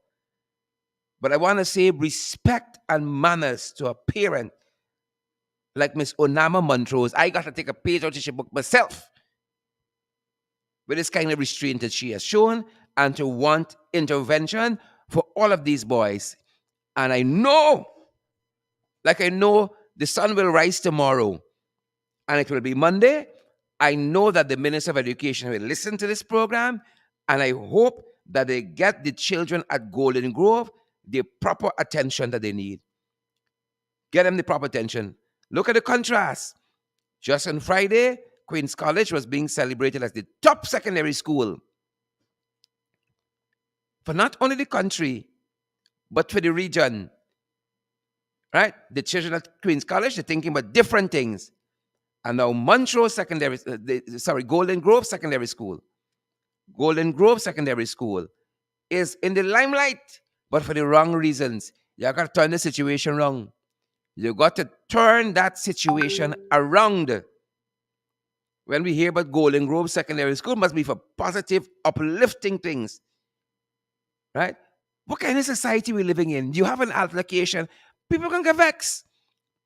But I want to say respect and manners to a parent like Miss Onama Montrose. I got to take a page out of her book myself with this kind of restraint that she has shown and to want intervention for all of these boys. And I know, like I know the sun will rise tomorrow and it will be Monday. I know that the Minister of Education will listen to this program, and I hope that they get the children at Golden Grove the proper attention that they need. Get them the proper attention. Look at the contrast. Just on Friday, Queen's College was being celebrated as the top secondary school for not only the country, but for the region, right? The children at Queen's College, they're thinking about different things. And now Montrose Secondary, Golden Grove Secondary School, Golden Grove Secondary School is in the limelight, but for the wrong reasons. You got to turn the situation wrong. You got to turn that situation around. When we hear about Golden Grove Secondary School, must be for positive, uplifting things, right? What kind of society we living in? You have an altercation, people gonna get vexed.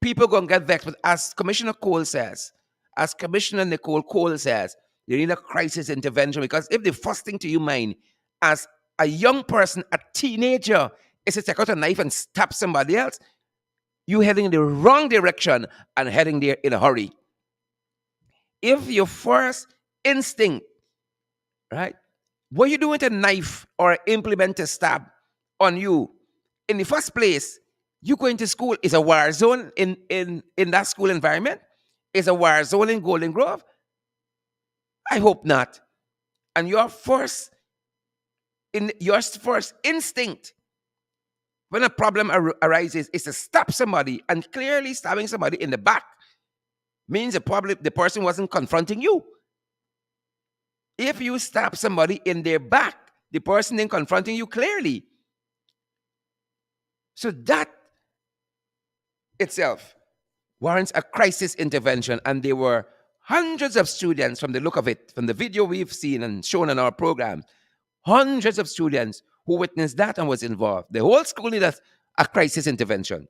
People gonna get vexed. But as Commissioner Cole says, as Commissioner Nicole Cole says, you need a crisis intervention because if the first thing to your mind as a young person, a teenager, is to take out a knife and stab somebody else, you heading in the wrong direction and heading there in a hurry. If your first instinct, right, what you doing with a knife or implement to stab on you in the first place, you going to school is a war zone in that school environment? Is a war zone in Golden Grove? I hope not. And your first instinct when a problem arises is to stab somebody, and clearly stabbing somebody in the back means the person wasn't confronting you. If you stab somebody in their back, the person then confronting you clearly. So that itself warrants a crisis intervention. And there were hundreds of students, from the look of it, from the video we've seen and shown on our program, hundreds of students who witnessed that and was involved. The whole school needed a crisis intervention.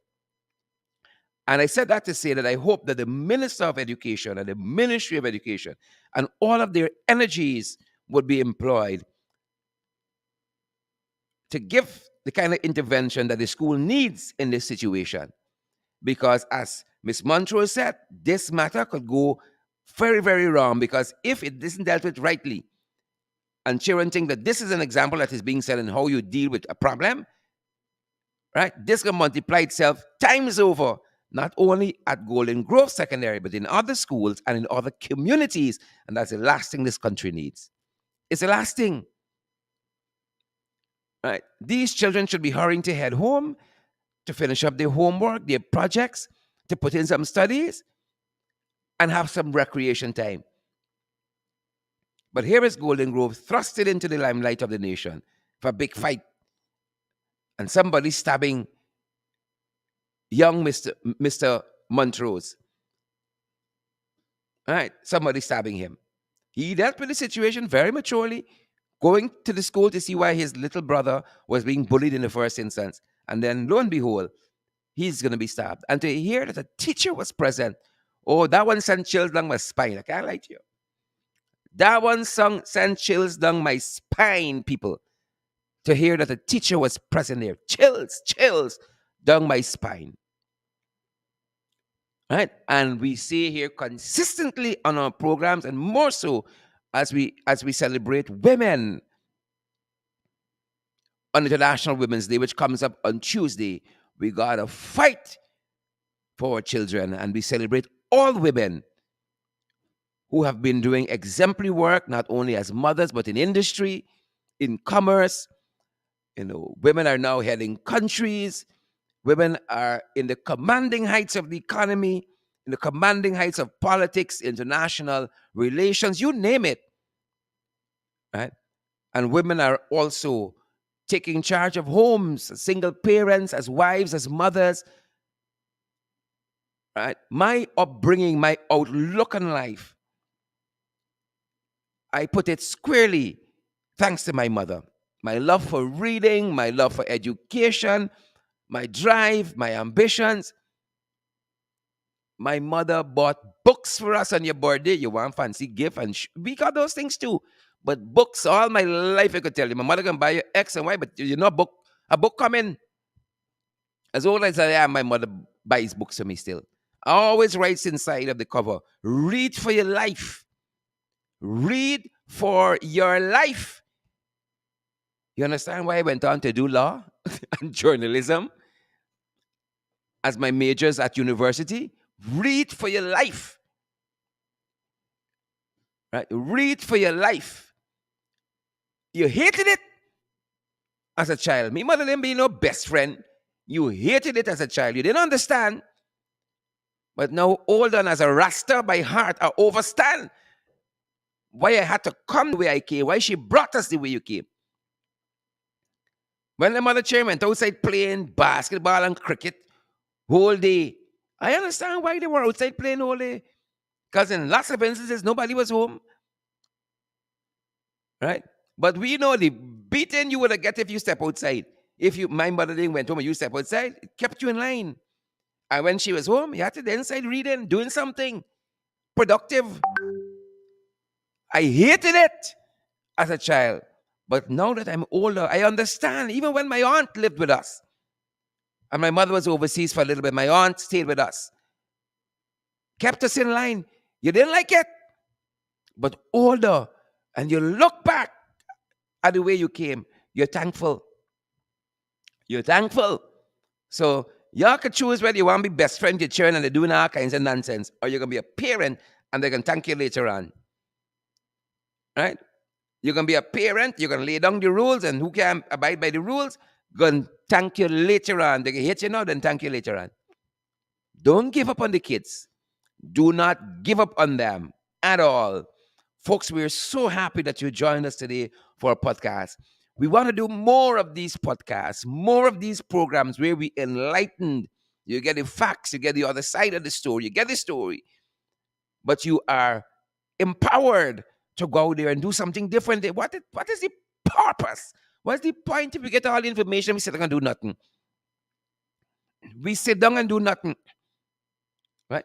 And I said that to say that I hope that the Minister of Education and the Ministry of Education and all of their energies would be employed to give the kind of intervention that the school needs in this situation. Because as Ms. Montrose said, this matter could go very, very wrong, because if it isn't dealt with rightly, and children think that this is an example that is being said in how you deal with a problem, right? This can multiply itself times over, not only at Golden Grove Secondary, but in other schools and in other communities. And that's the last thing this country needs. It's the last thing. Right? These children should be hurrying to head home, to finish up their homework, their projects, to put in some studies, and have some recreation time. But here is Golden Grove thrusted into the limelight of the nation for a big fight. And somebody stabbing young Mr. Montrose. All right, somebody stabbing him. He dealt with the situation very maturely, going to the school to see why his little brother was being bullied in the first instance. And then, lo and behold, he's going to be stabbed. And to hear that a teacher was present, oh, that one sent chills down my spine. I can't lie to you. That one song sent chills down my spine, people. To hear that a teacher was present there. Chills down my spine. Right? And we see here consistently on our programs, and more so as we celebrate women on International Women's Day, which comes up on Tuesday. We gotta fight for our children, and we celebrate all women who have been doing exemplary work, not only as mothers, but in industry, in commerce. Women are now heading countries. Women are in the commanding heights of the economy, in the commanding heights of politics, international relations, you name it. Right? And women are also taking charge of homes, as single parents, as wives, as mothers. Right? My upbringing, my outlook on life, I put it squarely thanks to my mother. My love for reading, my love for education, my drive, my ambitions. My mother bought books for us on your birthday. You want fancy gift, and we got those things too. But books, all my life, I could tell you. My mother can buy you X and Y, but a book coming. As old as I am, my mother buys books for me still. Always writes inside of the cover, read for your life. Read for your life. You understand why I went on to do law and journalism as my majors at university? Read for your life. right? Read for your life. You hated it as a child. Me mother didn't be no best friend. You hated it as a child. You didn't understand. But now, old on as a rasta by heart, I overstand why I had to come the way I came, why she brought us the way you came. When the mother chair went outside playing basketball and cricket whole day, I understand why they were outside playing all day. Because in lots of instances, nobody was home, right? But we know the beating you would have get if you step outside. If you, my mother didn't went home and you step outside, it kept you in line. And when she was home, you had to be inside reading, doing something productive. I hated it as a child. But now that I'm older, I understand. Even when my aunt lived with us and my mother was overseas for a little bit, my aunt stayed with us, kept us in line. You didn't like it, but older, and you look back at the way you came, you're thankful. You're thankful. So y'all can choose whether you want to be best friend with your children and they're doing all kinds of nonsense, or you're going to be a parent and they're going to thank you later on. Right? You're going to be a parent, you're going to lay down the rules, and who can abide by the rules, going to thank you later on. They can hit you now, then thank you later on. Don't give up on the kids. Do not give up on them at all. Folks, we're so happy that you joined us today for a podcast. We want to do more of these podcasts, more of these programs where we enlighten. You get the facts, you get the other side of the story, you get the story, but you are empowered to go out there and do something different. What is the purpose? What's the point if we get all the information, we sit down and do nothing? We sit down and do nothing, right?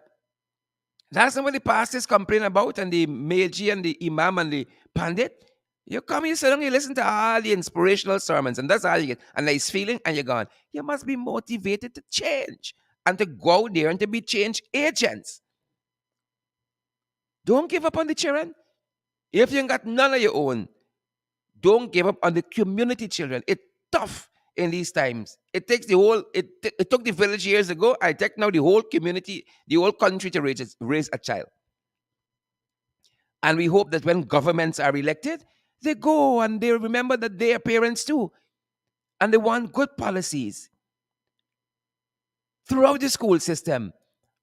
That's not what the pastors complain about, and the Meiji and the Imam and the Pandit. You come, you sit down, you listen to all the inspirational sermons, and that's all you get. And nice feeling, and you're gone. You must be motivated to change and to go out there and to be change agents. Don't give up on the children. If you ain't got none of your own, don't give up on the community children. It's tough in these times. It takes the whole, it took the village years ago. I take now the whole community, the whole country to raise a child. And we hope that when governments are elected, they go and they remember that they are parents too. And they want good policies throughout the school system,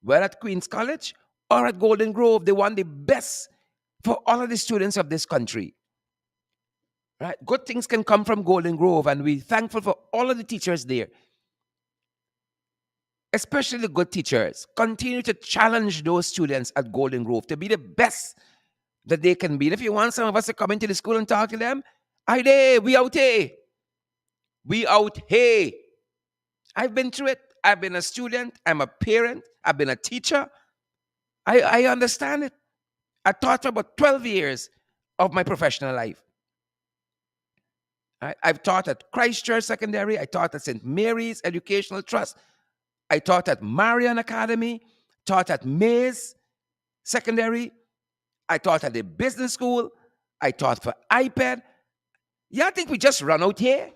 whether at Queen's College or at Golden Grove. They want the best for all of the students of this country. Right? Good things can come from Golden Grove, and we're thankful for all of the teachers there, especially the good teachers. Continue to challenge those students at Golden Grove to be the best that they can be. And if you want some of us to come into the school and talk to them, I there, we out here. We out here. I've been through it. I've been a student. I'm a parent. I've been a teacher. I understand it. I taught for about 12 years of my professional life. I've taught at Christchurch Secondary. I taught at St. Mary's Educational Trust. I taught at Marian Academy. Taught at Mays Secondary. I taught at the business school. I taught for iPad. Y'all think we just run out here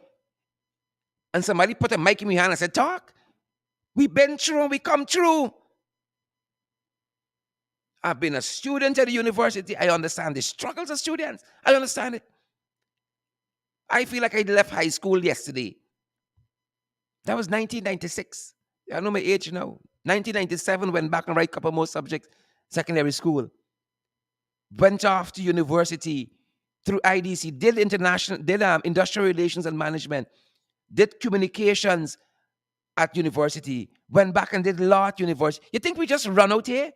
and somebody put a mic in my hand and said, talk? We've been through and we come through. I've been a student at the university. I understand the struggles of students. I understand it. I feel like I left high school yesterday. That was 1996. I know my age now. 1997, went back and write a couple more subjects, secondary school. Went off to university through IDC, did industrial relations and management, did communications at university, went back and did law at university. You think we just run out here?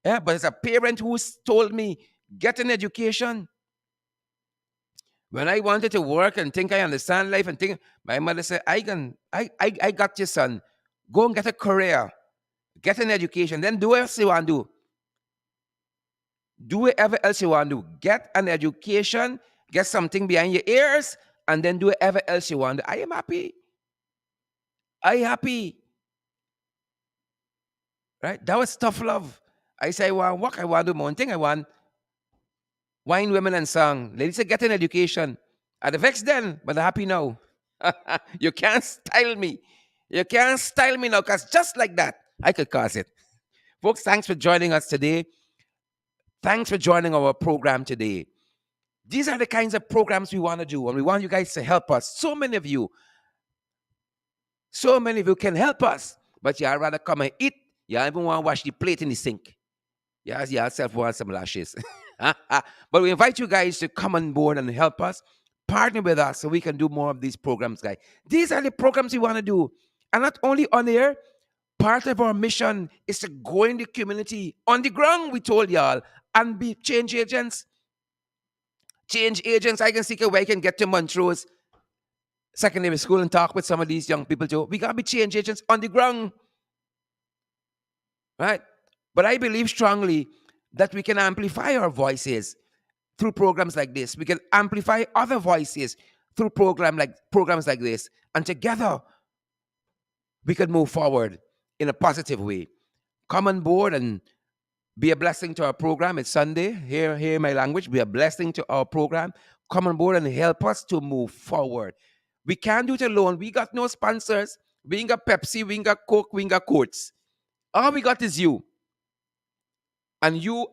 Yeah, but it's a parent who's told me, get an education. When I wanted to work and think I understand life and think, my mother said, I got your son. Go and get a career, get an education, then do whatever you want to do. Do whatever else you want to do. Get an education, get something behind your ears, and then do whatever else you want. I am happy. I happy. Right? That was tough love. I say, I want work, I want to do one thing, I want wine, women, and song. Ladies say, get an education. I'd vex then, but I'm happy now. You can't style me. You can't style me now, because just like that, I could cause it. Folks, thanks for joining us today. Thanks for joining our program today. These are the kinds of programs we want to do, and we want you guys to help us. So many of you can help us, but y'all rather come and eat. Y'all even want to wash the plate in the sink. Y'all self want some lashes. But we invite you guys to come on board and help us, partner with us so we can do more of these programs, guys. These are the programs we want to do. And not only on air, part of our mission is to go in the community on the ground, we told y'all, and be change agents. Change agents. I can see a way I can get to Montrose secondary school and talk with some of these young people too. We gotta be change agents on the ground, right? But I believe strongly that we can amplify our voices through programs like this. We can amplify other voices through programs like this, and together we could move forward in a positive way. Come on board and be a blessing to our program. It's Sunday. Hear my language. Be a blessing to our program. Come on board and help us to move forward. We can't do it alone. We got no sponsors. We ain't got Pepsi. We ain't got Coke. We ain't got Coats. All we got is you. And you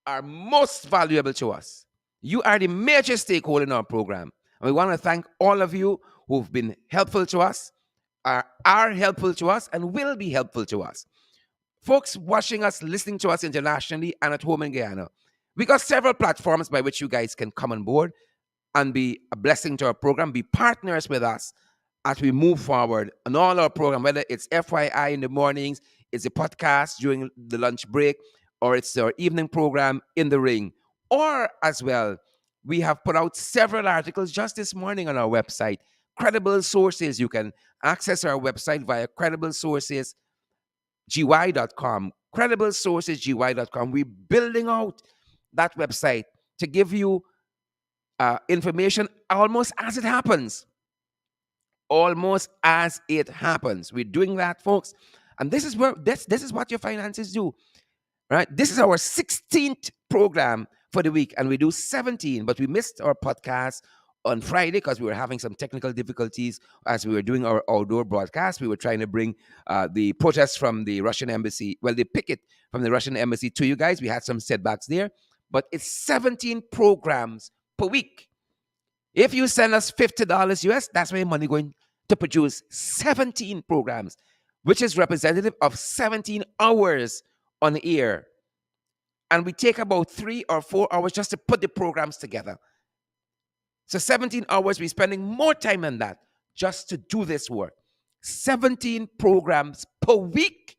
are most valuable to us. You are the major stakeholder in our program. And we want to thank all of you who've been helpful to us, are helpful to us, and will be helpful to us. Folks watching us, listening to us internationally and at home in Guyana. We got several platforms by which you guys can come on board and be a blessing to our program, be partners with us as we move forward on all our program, whether it's FYI in the mornings, it's a podcast during the lunch break, or it's our evening program in the ring. Or as well, we have put out several articles just this morning on our website. Credible sources. You can access our website via crediblesourcesgy.com. Crediblesourcesgy.com. We're building out that website to give you information almost as it happens. Almost as it happens. We're doing that, folks. And this is where this is what your finances do. Right? This is our 16th program for the week, and we do 17, but we missed our podcast on Friday because we were having some technical difficulties as we were doing our outdoor broadcast. We were trying to bring the protests from the Russian embassy, well, the picket from the Russian embassy to you guys. We had some setbacks there, but it's 17 programs per week. If you send us $50 US, that's where your money going to produce 17 programs, which is representative of 17 hours on the air. And we take about 3 or 4 hours just to put the programs together. So 17 hours, we're spending more time than that just to do this work. 17 programs per week.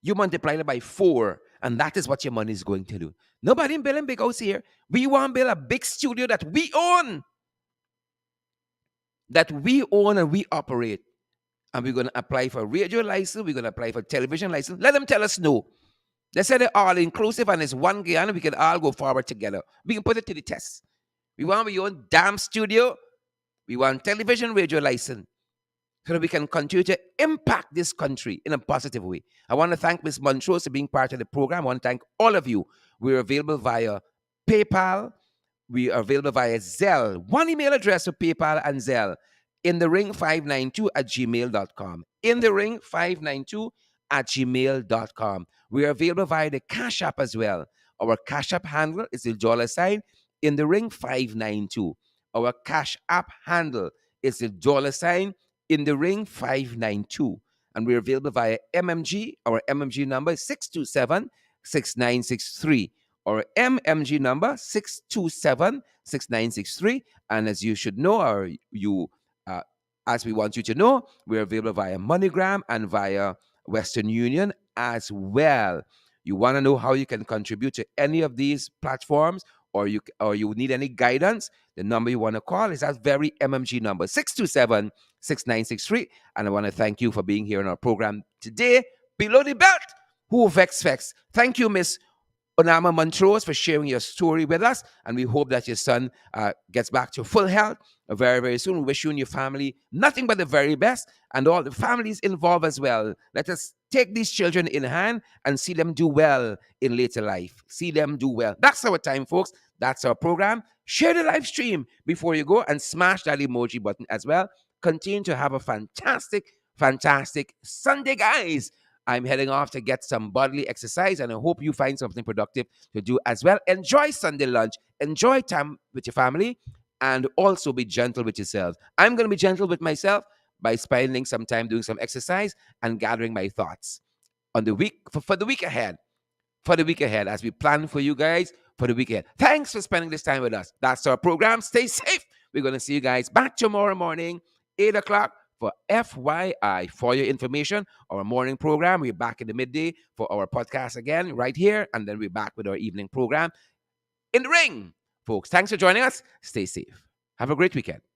You multiply it by 4, and that is what your money is going to do. Nobody in building big house here. We want to build a big studio that we own. And we operate. And we're going to apply for radio license. We're going to apply for television license. Let them tell us no. They say they're all inclusive and it's one Guyana. We can all go forward together. We can put it to the test. We want our own damn studio. We want television, radio license so that we can continue to impact this country in a positive way. I want to thank Ms. Montrose for being part of the program. I want to thank all of you. We're available via PayPal. We are available via Zelle. One email address for PayPal and Zelle. In the ring 592 at gmail.com. In the ring 592 at gmail.com. We are available via the Cash App as well. Our Cash App handle is the $ in the ring 592. Our Cash App handle is the $ in the ring 592. And we're available via MMG. Our MMG number is 627-6963. Our MMG number 627-6963. And as you should know, as we want you to know, we're available via MoneyGram and via Western Union as well. You want to know how you can contribute to any of these platforms, or you need any guidance, the number you want to call is that very MMG number, 627-6963. And I want to thank you for being here on our program today. Below the belt, who vex. Thank you, Miss Onama Montrose, for sharing your story with us. And we hope that your son gets back to full health very, very soon. We wish you and your family nothing but the very best, and all the families involved as well. Let us take these children in hand and see them do well in later life. See them do well. That's our time, folks. That's our program. Share the live stream before you go and smash that emoji button as well. Continue to have a fantastic, fantastic Sunday, guys. I'm heading off to get some bodily exercise, and I hope you find something productive to do as well. Enjoy Sunday lunch, enjoy time with your family, and also be gentle with yourselves. I'm going to be gentle with myself by spending some time doing some exercise and gathering my thoughts on the week for the week ahead. For the week ahead, as we plan for you guys for the week ahead. Thanks for spending this time with us. That's our program. Stay safe. We're going to see you guys back tomorrow morning, 8 o'clock, for FYI. For your information, our morning program, we're back in the midday for our podcast again, right here. And then we're back with our evening program in the ring. Folks, thanks for joining us. Stay safe. Have a great weekend.